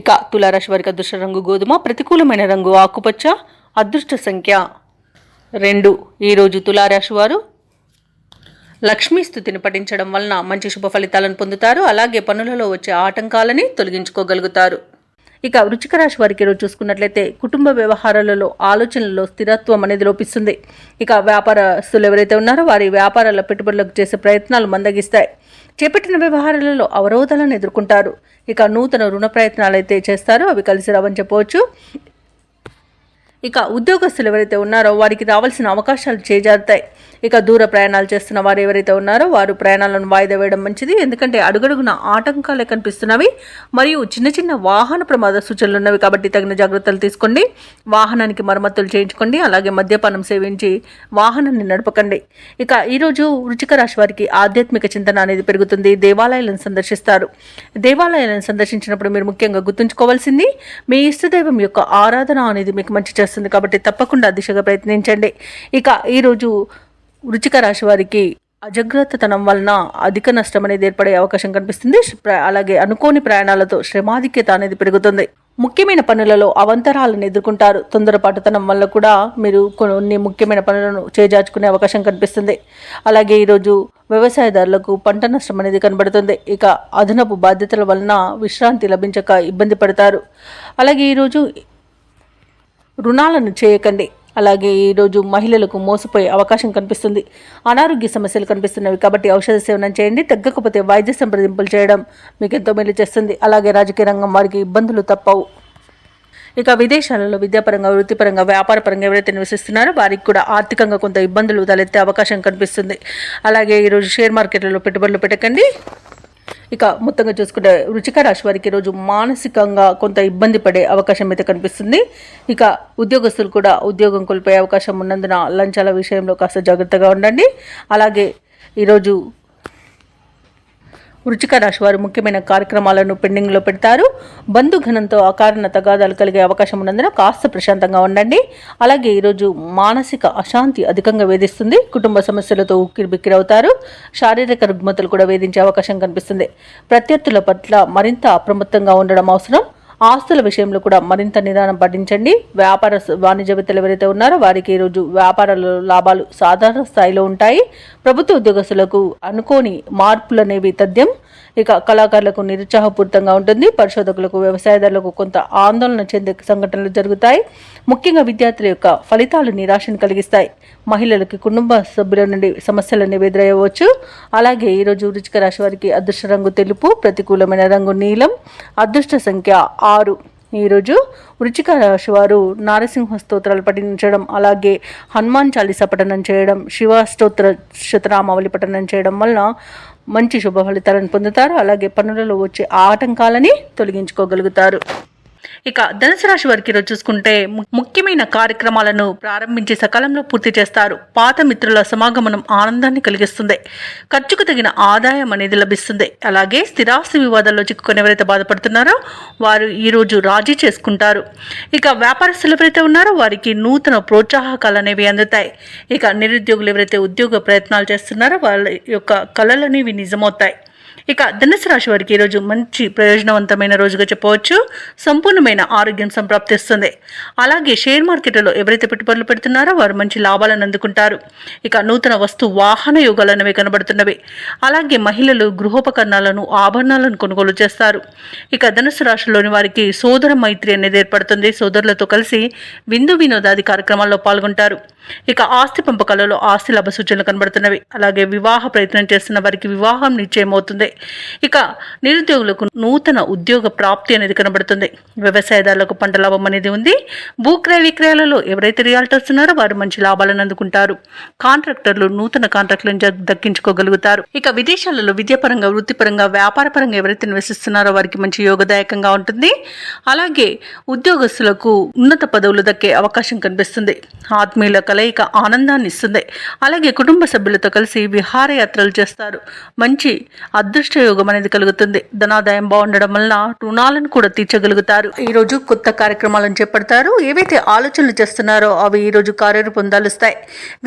ఇక తులారాశి వారికి అదృష్ట రంగు గోధుమ, ప్రతికూలమైన రంగు ఆకుపచ్చ, అదృష్ట సంఖ్య 2. ఈరోజు తులారాశి వారు లక్ష్మీ స్తుతిని పఠించడం వలన మంచి శుభ ఫలితాలను పొందుతారు. అలాగే పనులలో వచ్చే ఆటంకాలని తొలగించుకోగలుగుతారు. ఇక వృశ్చిక రాశి వారికి ఈరోజు చూసుకున్నట్లయితే కుటుంబ వ్యవహారాలలో ఆలోచనలలో స్థిరత్వం అనేది లోపిస్తుంది. ఇక వ్యాపారస్తులు ఎవరైతే ఉన్నారో వారి వ్యాపారాల పెట్టుబడులకు చేసే ప్రయత్నాలు మందగిస్తాయి. చేపట్టిన వ్యవహారాలలో అవరోధాలను ఎదుర్కొంటారు. ఇక నూతన రుణ ప్రయత్నాలు అయితే చేస్తారో అవి కలిసి రావని చెప్పవచ్చు. ఇక ఉద్యోగస్తులు ఎవరైతే ఉన్నారో వారికి రావాల్సిన అవకాశాలు చేజారుతాయి. ఇక దూర ప్రయాణాలు చేస్తున్న వారు ఎవరైతే ఉన్నారో వారు ప్రయాణాలను వాయిదా వేయడం మంచిది. ఎందుకంటే అడుగడుగున ఆటంకాలే కనిపిస్తున్నవి మరియు చిన్న చిన్న వాహన ప్రమాద సూచనలు ఉన్నవి. కాబట్టి తగిన జాగ్రత్తలు తీసుకోండి. వాహనానికి మరమ్మతులు చేయించుకోండి. అలాగే మద్యపానం సేవించి వాహనాన్ని నడపకండి. ఇక ఈరోజు వృశ్చిక రాశి వారికి ఆధ్యాత్మిక చింతన అనేది పెరుగుతుంది. దేవాలయాలను సందర్శిస్తారు. దేవాలయాలను సందర్శించినప్పుడు మీరు ముఖ్యంగా గుర్తుంచుకోవాల్సింది మీ ఇష్టదైవం యొక్క ఆరాధన అనేది మీకు మంచి చేస్తుంది. కాబట్టి తప్పకుండా దిశగా ప్రయత్నించండి. ఇక ఈరోజు వృశ్చిక రాశి వారికి అజాగ్రత్తతనం వలన అధిక నష్టం అనేది ఏర్పడే అవకాశం కనిపిస్తుంది. అలాగే అనుకోని ప్రయాణాలతో శ్రమాధిక్యత అనేది పెరుగుతుంది. ముఖ్యమైన పనులలో అవంతరాలను ఎదుర్కొంటారు. తొందరపాటుతనం వల్ల కూడా మీరు కొన్ని ముఖ్యమైన పనులను చేజార్చుకునే అవకాశం కనిపిస్తుంది. అలాగే ఈరోజు వ్యవసాయదారులకు పంట నష్టం అనేది కనబడుతుంది. ఇక అదనపు బాధ్యతల వలన విశ్రాంతి లభించక ఇబ్బంది పడతారు. అలాగే ఈరోజు రుణాలను చేయకండి. అలాగే ఈరోజు మహిళలకు మోసపోయే అవకాశం కనిపిస్తుంది. అనారోగ్య సమస్యలు కనిపిస్తున్నవి కాబట్టి ఔషధ సేవనం చేయండి. తగ్గకపోతే వైద్య సంప్రదింపులు చేయడం మీకు ఎంతో మేలు చేస్తుంది. అలాగే రాజకీయ రంగం వారికి ఇబ్బందులు తప్పవు. ఇక విదేశాలలో విద్యాపరంగా, వృత్తిపరంగా, వ్యాపారపరంగా ఎవరైతే నివసిస్తున్నారో వారికి కూడా ఆర్థికంగా కొంత ఇబ్బందులు తలెత్తే అవకాశం కనిపిస్తుంది. అలాగే ఈరోజు షేర్ మార్కెట్లలో పెట్టుబడులు పెట్టకండి. ఇక మొత్తంగా చూసుకుంటే వృశ్చిక రాశి వారికి ఈరోజు మానసికంగా కొంత ఇబ్బంది పడే అవకాశం అయితే కనిపిస్తుంది. ఇక ఉద్యోగస్తులు కూడా ఉద్యోగం కోల్పోయే అవకాశం ఉన్నందున లంచాల విషయంలో కాస్త జాగ్రత్తగా ఉండండి. అలాగే ఈరోజు వృశ్చిక రాశి వారు ముఖ్యమైన కార్యక్రమాలను పెండింగ్లో పెడతారు. బంధుఘనంతో అకారణ తగాదాలు కలిగే అవకాశం ఉన్నందున కాస్త ప్రశాంతంగా ఉండండి. అలాగే ఈరోజు మానసిక అశాంతి అధికంగా వేధిస్తుంది. కుటుంబ సమస్యలతో ఉక్కిరిబిక్కిరవుతారు. శారీరక రుగ్మతలు కూడా వేధించే అవకాశం కనిపిస్తుంది. ప్రత్యర్థుల పట్ల మరింత అప్రమత్తంగా ఉండడం అవసరం. ఆస్తుల విషయంలో కూడా మరింత నిదానం పాటించండి. వ్యాపార వాణిజ్యవేత్తలు ఎవరైతే ఉన్నారో వారికి ఈరోజు వ్యాపారాల లాభాలు సాధారణ స్థాయిలో ఉంటాయి. ప్రభుత్వ ఉద్యోగస్తులకు అనుకోని మార్పులు అనేవి తథ్యం. ఇక కళాకారులకు నిరుత్సాహపూరితంగా ఉంటుంది. పరిశోధకులకు, వ్యవసాయదారులకు కొంత ఆందోళన చెందే సంఘటనలు జరుగుతాయి. ముఖ్యంగా విద్యార్థుల యొక్క ఫలితాలు నిరాశను కలిగిస్తాయి. మహిళలకి కుటుంబ సభ్యుల నుండి సమస్యలను ఎదురయ్యవచ్చు. అలాగే ఈరోజు వృశ్చిక రాశి వారికి అదృష్ట రంగు తెలుపు, ప్రతికూలమైన రంగు నీలం, అదృష్ట సంఖ్య 6. ఈరోజు వృశ్చిక రాశి వారు నారసింహ స్తోత్రాలు పఠించడం, అలాగే హనుమాన్ చాలీసా పఠనం చేయడం, శివ స్తోత్ర శతనామావళి పఠనం చేయడం వలన మంచి శుభ ఫలితాలను పొందుతారు. అలాగే పనులలో వచ్చే ఆటంకాలని తొలగించుకోగలుగుతారు. ఇక ధనుసు రాశి వారికి ఈరోజు చూసుకుంటే ముఖ్యమైన కార్యక్రమాలను ప్రారంభించి సకాలంలో పూర్తి చేస్తారు. పాత మిత్రుల సమాగమనం ఆనందాన్ని కలిగిస్తుంది. ఖర్చుకు తగిన ఆదాయం అనేది లభిస్తుంది. అలాగే స్థిరాస్తి వివాదాల్లో చిక్కుకొని ఎవరైతే బాధపడుతున్నారో వారు ఈరోజు రాజీ చేసుకుంటారు. ఇక వ్యాపారస్తులు ఎవరైతే ఉన్నారో వారికి నూతన ప్రోత్సాహకాలు అనేవి అందుతాయి. ఇక నిరుద్యోగులు ఎవరైతే ఉద్యోగ ప్రయత్నాలు చేస్తున్నారో వాళ్ళ యొక్క కళలు అనేవి నిజమవుతాయి. ఇక ధనుసు రాశి వారికి ఈరోజు మంచి ప్రయోజనవంతమైన రోజుగా చెప్పవచ్చు. సంపూర్ణమైన ఆరోగ్యం సంప్రాప్తిస్తుంది. అలాగే షేర్ మార్కెట్లో ఎవరైతే పెట్టుబడులు పెడుతున్నారో వారు మంచి లాభాలను అందుకుంటారు. ఇక నూతన వస్తు వాహన యోగాలు అనేవి కనబడుతున్నవి. అలాగే మహిళలు గృహోపకరణాలను ఆభరణాలను కొనుగోలు చేస్తారు. ఇక ధనుసు రాశిలోని వారికి సోదర మైత్రి అనేది ఏర్పడుతుంది. సోదరులతో కలిసి విందు వినోదాది కార్యక్రమాల్లో పాల్గొంటారు. ఇక ఆస్తి పంపకాలలో ఆస్తి లాభ సూచనలు కనబడుతున్నవి. అలాగే వివాహ ప్రయత్నం చేస్తున్న వారికి వివాహం నిశ్చయమవుతుంది. ఇక నిరుద్యోగులకు నూతన ఉద్యోగ ప్రాప్తి అనేది కనబడుతుంది. వ్యవసాయదారులకు పంట లాభం అనేది ఉంది. భూక్రయ విక్రయాలలో ఎవరైతే రియాల్టర్స్ ఉన్నారో వారు మంచి లాభాలను అందుకుంటారు. కాంట్రాక్టర్లు నూతన కాంట్రాక్టులను దక్కించుకోగలుగుతారు. ఇక విదేశాలలో విద్యాపరంగా, వృత్తిపరంగా, వ్యాపార పరంగా ఎవరైతే నివసిస్తున్నారో వారికి మంచి యోగదాయకంగా ఉంటుంది. అలాగే ఉద్యోగస్తులకు ఉన్నత పదవులు దక్కే అవకాశం కనిపిస్తుంది. ఆత్మీయుల కలయిక ఆనందాన్ని ఇస్తుంది. అలాగే కుటుంబ సభ్యులతో కలిసి విహారయాత్రలు చేస్తారు. మంచి అదృష్ట యోగం అనేది కలుగుతుంది. ధనాదాయం బాగుండడం వలన రుణాలను కూడా తీర్చగలుగుతారు. ఈ రోజు కొత్త కార్యక్రమాలను చేపడతారు. ఏవైతే ఆలోచనలు చేస్తున్నారో అవి ఈ రోజు కార్యరూపం దాలుస్తాయి.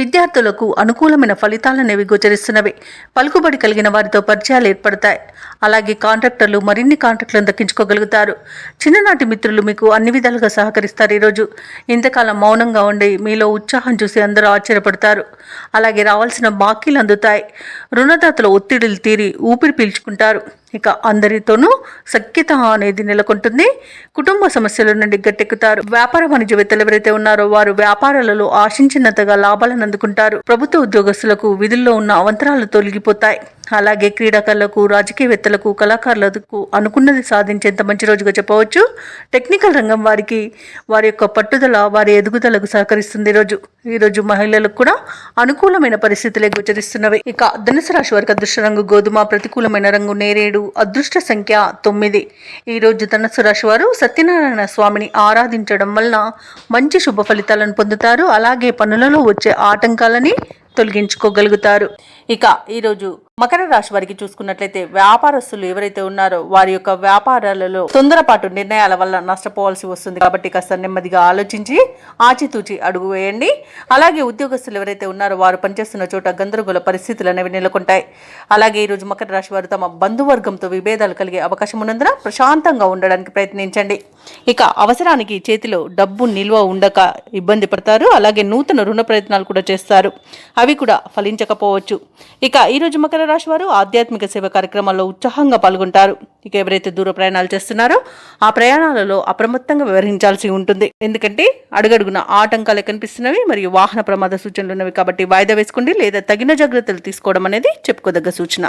విద్యార్థులకు అనుకూలమైన ఫలితాలు అనేవి గోచరిస్తున్నవి. పలుకుబడి కలిగిన వారితో పరిచయాలు ఏర్పడతాయి. అలాగే కాంట్రాక్టర్లు మరిన్ని కాంట్రాక్టులను దక్కించుకోగలుగుతారు. చిన్ననాటి మిత్రులు మీకు అన్ని విధాలుగా సహకరిస్తారు. ఈరోజు ఇంతకాలం మౌనంగా ఉండి మీలో ఉత్సాహం చూసి అందరూ ఆశ్చర్యపడతారు. అలాగే రావాల్సిన బాకీలు అందుతాయి. రుణదాతల ఒత్తిడిలు తీరి ఊపిరి పీల్చుకుంటారు. ఇక అందరితోనూ సఖ్యత అనేది నెలకొంటుంది. కుటుంబ సమస్యల నుండి గట్టెక్కుతారు. వ్యాపార వాణిజ్యవేత్తలు ఎవరైతే ఉన్నారో వారు వ్యాపారాలలో ఆశించినంతగా లాభాలను అందుకుంటారు. ప్రభుత్వ ఉద్యోగస్తులకు విధుల్లో ఉన్న అవంతరాలు తొలగిపోతాయి. అలాగే క్రీడాకారులకు, రాజకీయవేత్తలకు, కళాకారులకు అనుకున్నది సాధించేంత మంచి రోజుగా చెప్పవచ్చు. టెక్నికల్ రంగం వారికి వారి యొక్క పట్టుదల వారి ఎదుగుదలకు సహకరిస్తుంది. ఈరోజు మహిళలకు కూడా అనుకూలమైన పరిస్థితులే గోచరిస్తున్నవి. ఇక ధనుసు రాశి వారికి అదృష్ట రంగు గోధుమ, ప్రతికూలమైన రంగు నేరేడు, అదృష్ట సంఖ్య 9. ఈరోజు ధనుసు రాశి వారు సత్యనారాయణ స్వామిని ఆరాధించడం వలన మంచి శుభ ఫలితాలను పొందుతారు. అలాగే పనులలో వచ్చే ఆటంకాలని తొలగించుకోగలుగుతారు. ఇక ఈరోజు మకర రాశి వారికి చూసుకున్నట్లయితే వ్యాపారస్తులు ఎవరైతే ఉన్నారో వారి యొక్క వ్యాపారాలలో తొందరపాటు నిర్ణయాల వల్ల నష్టపోవాల్సి వస్తుంది. కాబట్టి కాస్త నెమ్మదిగా ఆలోచించి ఆచితూచి అడుగు వేయండి. అలాగే ఉద్యోగస్తులు ఎవరైతే ఉన్నారో వారు పనిచేస్తున్న చోట గందరగోళ పరిస్థితులు అనేవి నెలకొంటాయి. అలాగే ఈరోజు మకర రాశి వారు తమ బంధువర్గంతో విభేదాలు కలిగే అవకాశం ఉన్నందున ప్రశాంతంగా ఉండడానికి ప్రయత్నించండి. ఇక అవసరానికి చేతిలో డబ్బు నిల్వ ఉండక ఇబ్బంది పడతారు. అలాగే నూతన రుణ ప్రయత్నాలు కూడా చేస్తారు. అవి కూడా ఫలించకపోవచ్చు. ఇక ఈరోజు మకర రాశి వారు ఆధ్యాత్మిక సేవ కార్యక్రమాల్లో ఉత్సాహంగా పాల్గొంటారు. ఇక ఎవరైతే దూర ప్రయాణాలు చేస్తున్నారో ఆ ప్రయాణాలలో అప్రమత్తంగా వ్యవహరించాల్సి ఉంటుంది. ఎందుకంటే అడుగడుగున ఆటంకాలు కనిపిస్తున్నవి మరియు వాహన ప్రమాద సూచనలు ఉన్నవి. కాబట్టి వాయిదా వేసుకోండి లేదా తగిన జాగ్రత్తలు తీసుకోవడం అనేది చెప్పుకోదగ్గ సూచన.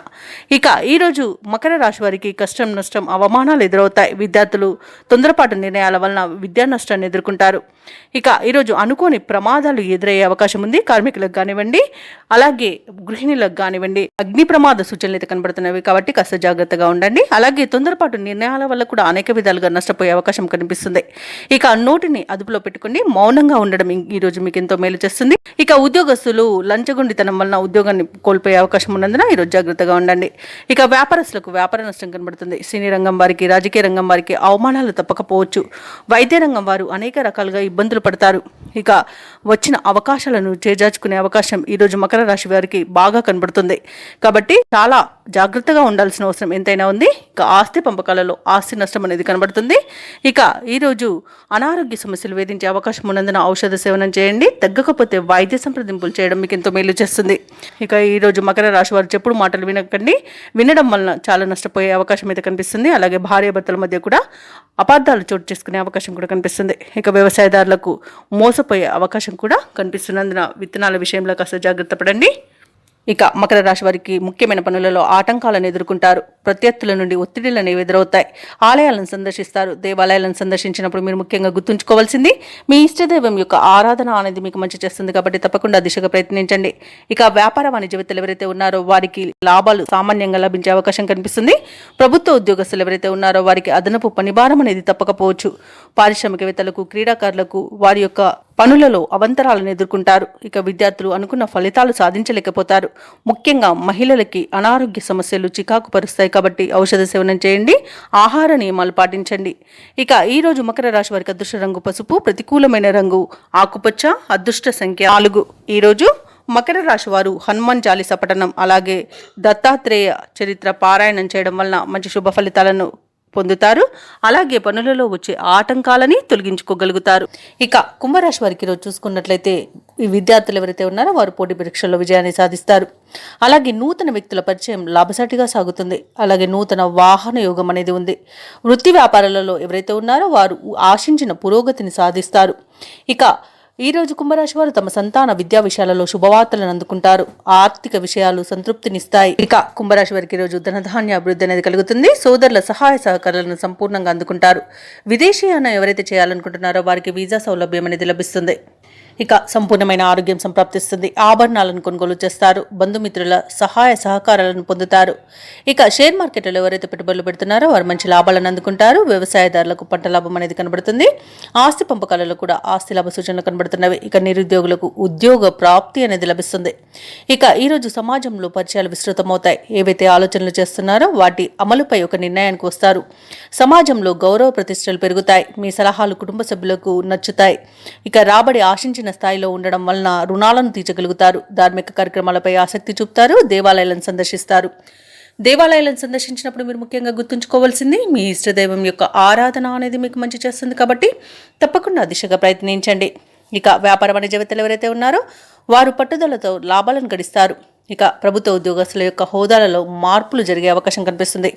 ఇక ఈరోజు మకర రాశి వారికి కష్టం, నష్టం, అవమానాలు ఎదురవుతాయి. విద్యార్థులు తొందరపాటు నిర్ణయాల వలన విద్యా నష్టాన్ని ఎదుర్కొంటారు. ఇక ఈరోజు అనుకోని ప్రమాదాలు ఎదురయ్యే అవకాశం ఉంది. కార్మికులకు కానివ్వండి, అలాగే గృహిణులకు కానివ్వండి అగ్ని ప్రమాద సూచనలు అయితే కనబడుతున్నవి. కాబట్టి కాస్త జాగ్రత్తగా ఉండండి. అలాగే తొందరపాటు నిర్ణయాల వల్ల కూడా అనేక విధాలుగా నష్టపోయే అవకాశం కనిపిస్తుంది. ఇక నోటిని అదుపులో పెట్టుకుని మౌనంగా ఉండడం ఈరోజు మీకు ఎంతో మేలు చేస్తుంది. ఇక ఉద్యోగస్తులు లంచగొండితనం వలన ఉద్యోగాన్ని కోల్పోయే అవకాశం ఉన్నందున ఈరోజు జాగ్రత్తగా ఉండండి. ఇక వ్యాపారస్తులకు వ్యాపార నష్టం కనబడుతుంది. సినీ రంగం వారికి, రాజకీయ రంగం వారికి అవమానాలు తప్పకపోవచ్చు. వైద్య రంగం వారు అనేక రకాలుగా ఇబ్బందులు పడతారు. ఇక వచ్చిన అవకాశాలను చేజార్చుకునే అవకాశం ఈరోజు మకర రాశి వారికి బాగా కనబడుతుంది. కాబట్టి చాలా జాగ్రత్తగా ఉండాల్సిన అవసరం ఎంతైనా ఉంది. ఇక ఆస్తి పంపకాలలో ఆస్తి నష్టం అనేది కనబడుతుంది. ఇక ఈరోజు అనారోగ్య సమస్యలు వేధించే అవకాశం ఉన్నందున ఔషధ సేవనం చేయండి. తగ్గకపోతే వైద్య సంప్రదింపులు చేయడం మీకు ఎంతో మేలు చేస్తుంది. ఇక ఈరోజు మకర రాశి వారు చెప్పుడు మాటలు వినకండి. వినడం వలన చాలా నష్టపోయే అవకాశం అయితే కనిపిస్తుంది. అలాగే భార్యాభర్తల మధ్య కూడా అపార్థాలు చోటు చేసుకునే అవకాశం కూడా కనిపిస్తుంది. ఇక వ్యవసాయదారులకు మోసపోయే అవకాశం కూడా కనిపిస్తున్నందున విత్తనాల విషయంలో కాస్త జాగ్రత్త పడండి. ఇక మకర రాశి వారికి ముఖ్యమైన పనులలో ఆటంకాలను ఎదుర్కొంటారు. ప్రత్యర్థుల నుండి ఒత్తిడిలను ఎదురవుతాయి. ఆలయాలను సందర్శిస్తారు. దేవాలయాలను సందర్శించినప్పుడు మీరు ముఖ్యంగా గుర్తుంచుకోవాల్సింది మీ ఇష్టదైవం యొక్క ఆరాధన అనేది మీకు మంచి చేస్తుంది. కాబట్టి తప్పకుండా దిశగా ప్రయత్నించండి. ఇక వ్యాపార వాణిజ్యవేత్తలు ఎవరైతే ఉన్నారో వారికి లాభాలు సామాన్యంగా లభించే అవకాశం కనిపిస్తుంది. ప్రభుత్వ ఉద్యోగస్తులు ఎవరైతే ఉన్నారో వారికి అదనపు పనిభారం అనేది తప్పకపోవచ్చు. పారిశ్రామికవేత్తలకు, క్రీడాకారులకు వారి యొక్క పనులలో అవంతరాలను ఎదుర్కొంటారు. ఇక విద్యార్థులు అనుకున్న ఫలితాలు సాధించలేకపోతారు. ముఖ్యంగా మహిళలకి అనారోగ్య సమస్యలు చికాకు పరుస్తాయి. కాబట్టి ఔషధ సేవనం చేయండి. ఆహార నియమాలు పాటించండి. ఇక ఈరోజు మకర రాశి వారికి అదృష్ట రంగు పసుపు, ప్రతికూలమైన రంగు ఆకుపచ్చ, అదృష్ట సంఖ్య 4. ఈరోజు మకర రాశి వారు హనుమాన్ చాలీస పఠనం అలాగే దత్తాత్రేయ చరిత్ర పారాయణం చేయడం వలన మంచి శుభ ఫలితాలను పొందుతారు. అలాగే పనులలో వచ్చే ఆటంకాలని తొలగించుకోగలుగుతారు. ఇక కుంభరాశి వారికి ఈరోజు చూసుకున్నట్లయితే ఈ విద్యార్థులు ఎవరైతే ఉన్నారో వారు పోటీ పరీక్షల్లో విజయాన్ని సాధిస్తారు. అలాగే నూతన వ్యక్తుల పరిచయం లాభసాటిగా సాగుతుంది. అలాగే నూతన వాహన యోగం అనేది ఉంది. వృత్తి వ్యాపారాలలో ఎవరైతే ఉన్నారో వారు ఆశించిన పురోగతిని సాధిస్తారు. ఇక ఈ రోజు కుంభరాశి వారు తమ సంతాన విద్యా విషయాలలో శుభవార్తలను అందుకుంటారు. ఆర్థిక విషయాలు సంతృప్తినిస్తాయి. ఇక కుంభరాశి వారికి ఈ రోజు ధనధాన్య అభివృద్ధి అనేది కలుగుతుంది. సోదరుల సహాయ సహకారాలను సంపూర్ణంగా అందుకుంటారు. విదేశీయానం ఎవరైతే చేయాలనుకుంటున్నారో వారికి వీసా సౌలభ్యం అనేది లభిస్తుంది. ఇక సంపూర్ణమైన ఆరోగ్యం సంప్రాప్తిస్తుంది. ఆభరణాలను కొనుగోలు చేస్తారు. బంధుమిత్రుల సహాయ సహకారాలను పొందుతారు. ఇక షేర్ మార్కెట్లో ఎవరైతే పెట్టుబడులు పెడుతున్నారో వారు మంచి లాభాలను అందుకుంటారు. వ్యవసాయదారులకు పంట లాభం అనేది కనబడుతుంది. ఆస్తి పంపకాలలో కూడా ఆస్తి లాభ సూచనలు కనబడుతున్నవి. ఇక నిరుద్యోగులకు ఉద్యోగ ప్రాప్తి అనేది లభిస్తుంది. ఇక ఈరోజు సమాజంలో పరిచయాలు విస్తృతమవుతాయి. ఏవైతే ఆలోచనలు చేస్తున్నారో వాటి అమలుపై ఒక నిర్ణయానికి వస్తారు. సమాజంలో గౌరవ ప్రతిష్టలు పెరుగుతాయి. మీ సలహాలు కుటుంబ సభ్యులకు నచ్చుతాయి. ఇక రాబడి ఆశించిన స్థాయిలో ఉండడం వలన రుణాలను తీర్చగలుగుతారు. ధార్మిక కార్యక్రమాలపై ఆసక్తి చూపుతారు. దేవాలయాలను సందర్శిస్తారు. దేవాలయాలను సందర్శించినప్పుడు మీరు ముఖ్యంగా గుర్తుంచుకోవాల్సింది మీ ఇష్టదైవం యొక్క ఆరాధన అనేది మీకు మంచి చేస్తుంది. కాబట్టి తప్పకుండా దిశగా ప్రయత్నించండి. ఇక వ్యాపార వాణిజ్యవేత్తలు ఎవరైతే ఉన్నారో వారు పట్టుదలతో లాభాలను గడిస్తారు. ఇక ప్రభుత్వ ఉద్యోగస్తుల యొక్క హోదాలలో మార్పులు జరిగే అవకాశం కనిపిస్తుంది.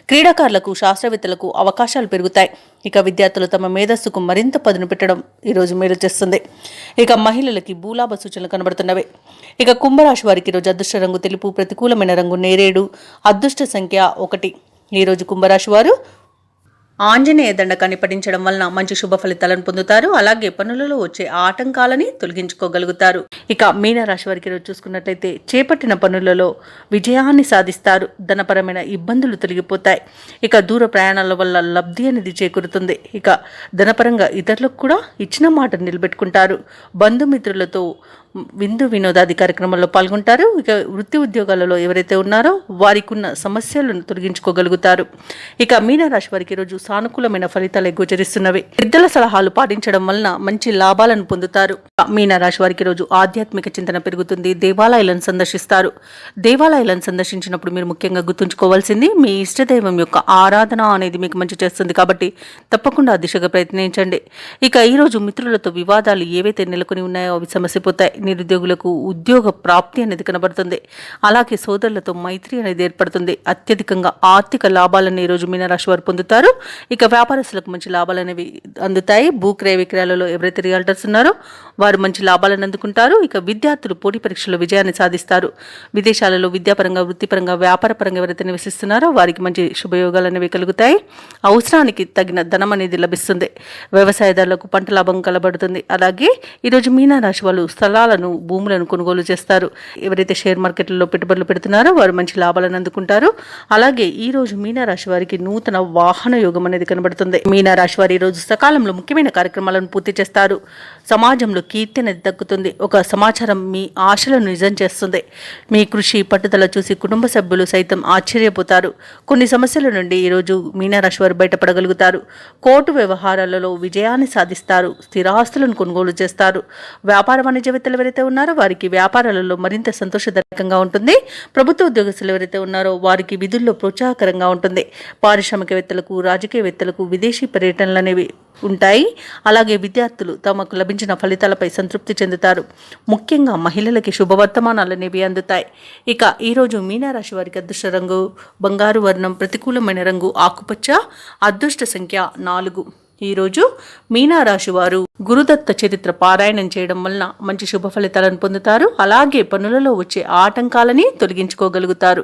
క్రీడాకారులకు శాస్త్రవేత్తలకు అవకాశాలు పెరుగుతాయి. ఇక విద్యార్థులు తమ మేధస్సుకు మరింత పదును పెట్టడం ఈరోజు మేలు చేస్తుంది. ఇక మహిళలకి భూలాభ సూచనలు కనబడుతున్నవి. ఇక కుంభరాశి వారికి ఈరోజు అదృష్ట రంగు తెలుపు, ప్రతికూలమైన రంగు నేరేడు, అదృష్ట సంఖ్య 1. ఈరోజు కుంభరాశి వారు ఆంజనేయ దండకాన్ని పఠించడం వలన మంచి శుభ ఫలితాలను పొందుతారు. అలాగే పనులలో వచ్చే ఆటంకాలని తొలగించుకోగలుగుతారు. ఇక మీనరాశి వారికి రోజు చూసుకున్నట్లయితే చేపట్టిన పనులలో విజయాన్ని సాధిస్తారు. ధనపరమైన ఇబ్బందులు తొలగిపోతాయి. ఇక దూర ప్రయాణాల వల్ల లబ్ధి అనేది చేకూరుతుంది. ఇక ధనపరంగా ఇతరులకు కూడా ఇచ్చిన మాట నిలబెట్టుకుంటారు. బంధుమిత్రులతో విందు వినోదాది కార్యక్రమాల్లో పాల్గొంటారు. ఇక వృత్తి ఉద్యోగాలలో ఎవరైతే ఉన్నారో వారికి ఉన్న సమస్యలను తొలగించుకోగలుగుతారు. ఇక మీనరాశి వారికి రోజు సానుకూలమైన ఫలితాలు గోచరిస్తున్నవి. పెద్దల సలహాలు పాటించడం వలన మంచి లాభాలను పొందుతారు. మీనరాశి వారికి రోజు ఆధ్యాత్మిక చింతన పెరుగుతుంది. దేవాలయాలను సందర్శిస్తారు. దేవాలయాలను సందర్శించినప్పుడు మీరు ముఖ్యంగా గుర్తుంచుకోవాల్సింది మీ ఇష్టదైవం యొక్క ఆరాధన అనేది మీకు మంచి చేస్తుంది. కాబట్టి తప్పకుండా దిశగా ప్రయత్నించండి. ఇక ఈరోజు మిత్రులతో వివాదాలు ఏవైతే నెలకొని ఉన్నాయో అవి సమసిపోతాయి. నిరుద్యోగులకు ఉద్యోగ ప్రాప్తి అనేది కనబడుతుంది. అలాగే సోదరులతో మైత్రి అనేది ఏర్పడుతుంది. అత్యధికంగా ఆర్థిక లాభాలను ఈరోజు మీనరాశి వారు పొందుతారు. ఇక వ్యాపారస్తులకు మంచి లాభాలు అనేవి అందుతాయి. భూక్రయ విక్రయాలలో ఎవరైతే రియల్టర్స్ ఉన్నారో వారు మంచి లాభాలను అందుకుంటారు. ఇక విద్యార్థులు పోటీ పరీక్షల్లో విజయాన్ని సాధిస్తారు. విదేశాలలో విద్యాపరంగా, వృత్తిపరంగా, వ్యాపారపరంగా ఎవరైతే నివసిస్తున్నారో వారికి మంచి శుభయోగాలు అనేవి కలుగుతాయి. అవసరానికి తగిన ధనం అనేది లభిస్తుంది. వ్యవసాయదారులకు పంట లాభం కలబడుతుంది. అలాగే ఈరోజు మీనరాశి వాళ్ళు స్థలాలను, భూములను కొనుగోలు చేస్తారు. ఎవరైతే షేర్ మార్కెట్లలో పెట్టుబడులు పెడుతున్నారో వారు మంచి లాభాలను అందుకుంటారు. అలాగే ఈ రోజు మీనరాశి వారికి నూతన వాహన యోగం అనేది కనబడుతుంది. మీనరాశి వారి ఈ రోజు సకాలంలో ముఖ్యమైన కార్యక్రమాలను పూర్తి చేస్తారు. సమాజంలో కీర్తి అనేది దక్కుతుంది. ఒక సమాచారం మీ ఆశలను నిజం చేస్తుంది. మీ కృషి పట్టుదల చూసి కుటుంబ సభ్యులు సైతం ఆశ్చర్యపోతారు. కొన్ని సమస్యల నుండి ఈరోజు మీనరాశి వారు బయటపడగలుగుతారు. కోర్టు వ్యవహారాలలో విజయాన్ని సాధిస్తారు. స్థిరాస్తులను కొనుగోలు చేస్తారు. వ్యాపార వాణిజ్యవేత్తలు ఎవరైతే ఉన్నారో వారికి వ్యాపారాలలో మరింత సంతోషదాయకంగా ఉంటుంది. ప్రభుత్వ ఉద్యోగస్తులు ఎవరైతే ఉన్నారో వారికి విధుల్లో ప్రోత్సాహకరంగా ఉంటుంది. పారిశ్రామికవేత్తలకు, రాజకీయవేత్తలకు విదేశీ పర్యటనలు అనేవి ఉంటాయి. అలాగే విద్యార్థులు తమకు లభించిన ఫలితాలపై సంతృప్తి చెందుతారు. ముఖ్యంగా మహిళలకి శుభవర్తమానాలు అనేవి అందుతాయి. ఇక ఈరోజు మీనరాశి వారికి అదృష్ట రంగు బంగారు వర్ణం, ప్రతికూలమైన రంగు ఆకుపచ్చ, అదృష్ట సంఖ్య 4. ఈరోజు మీనరాశి వారు గురుదత్త చరిత్ర పారాయణం చేయడం వలన మంచి శుభ ఫలితాలను పొందుతారు. అలాగే పనులలో వచ్చే ఆటంకాలని తొలగించుకోగలుగుతారు.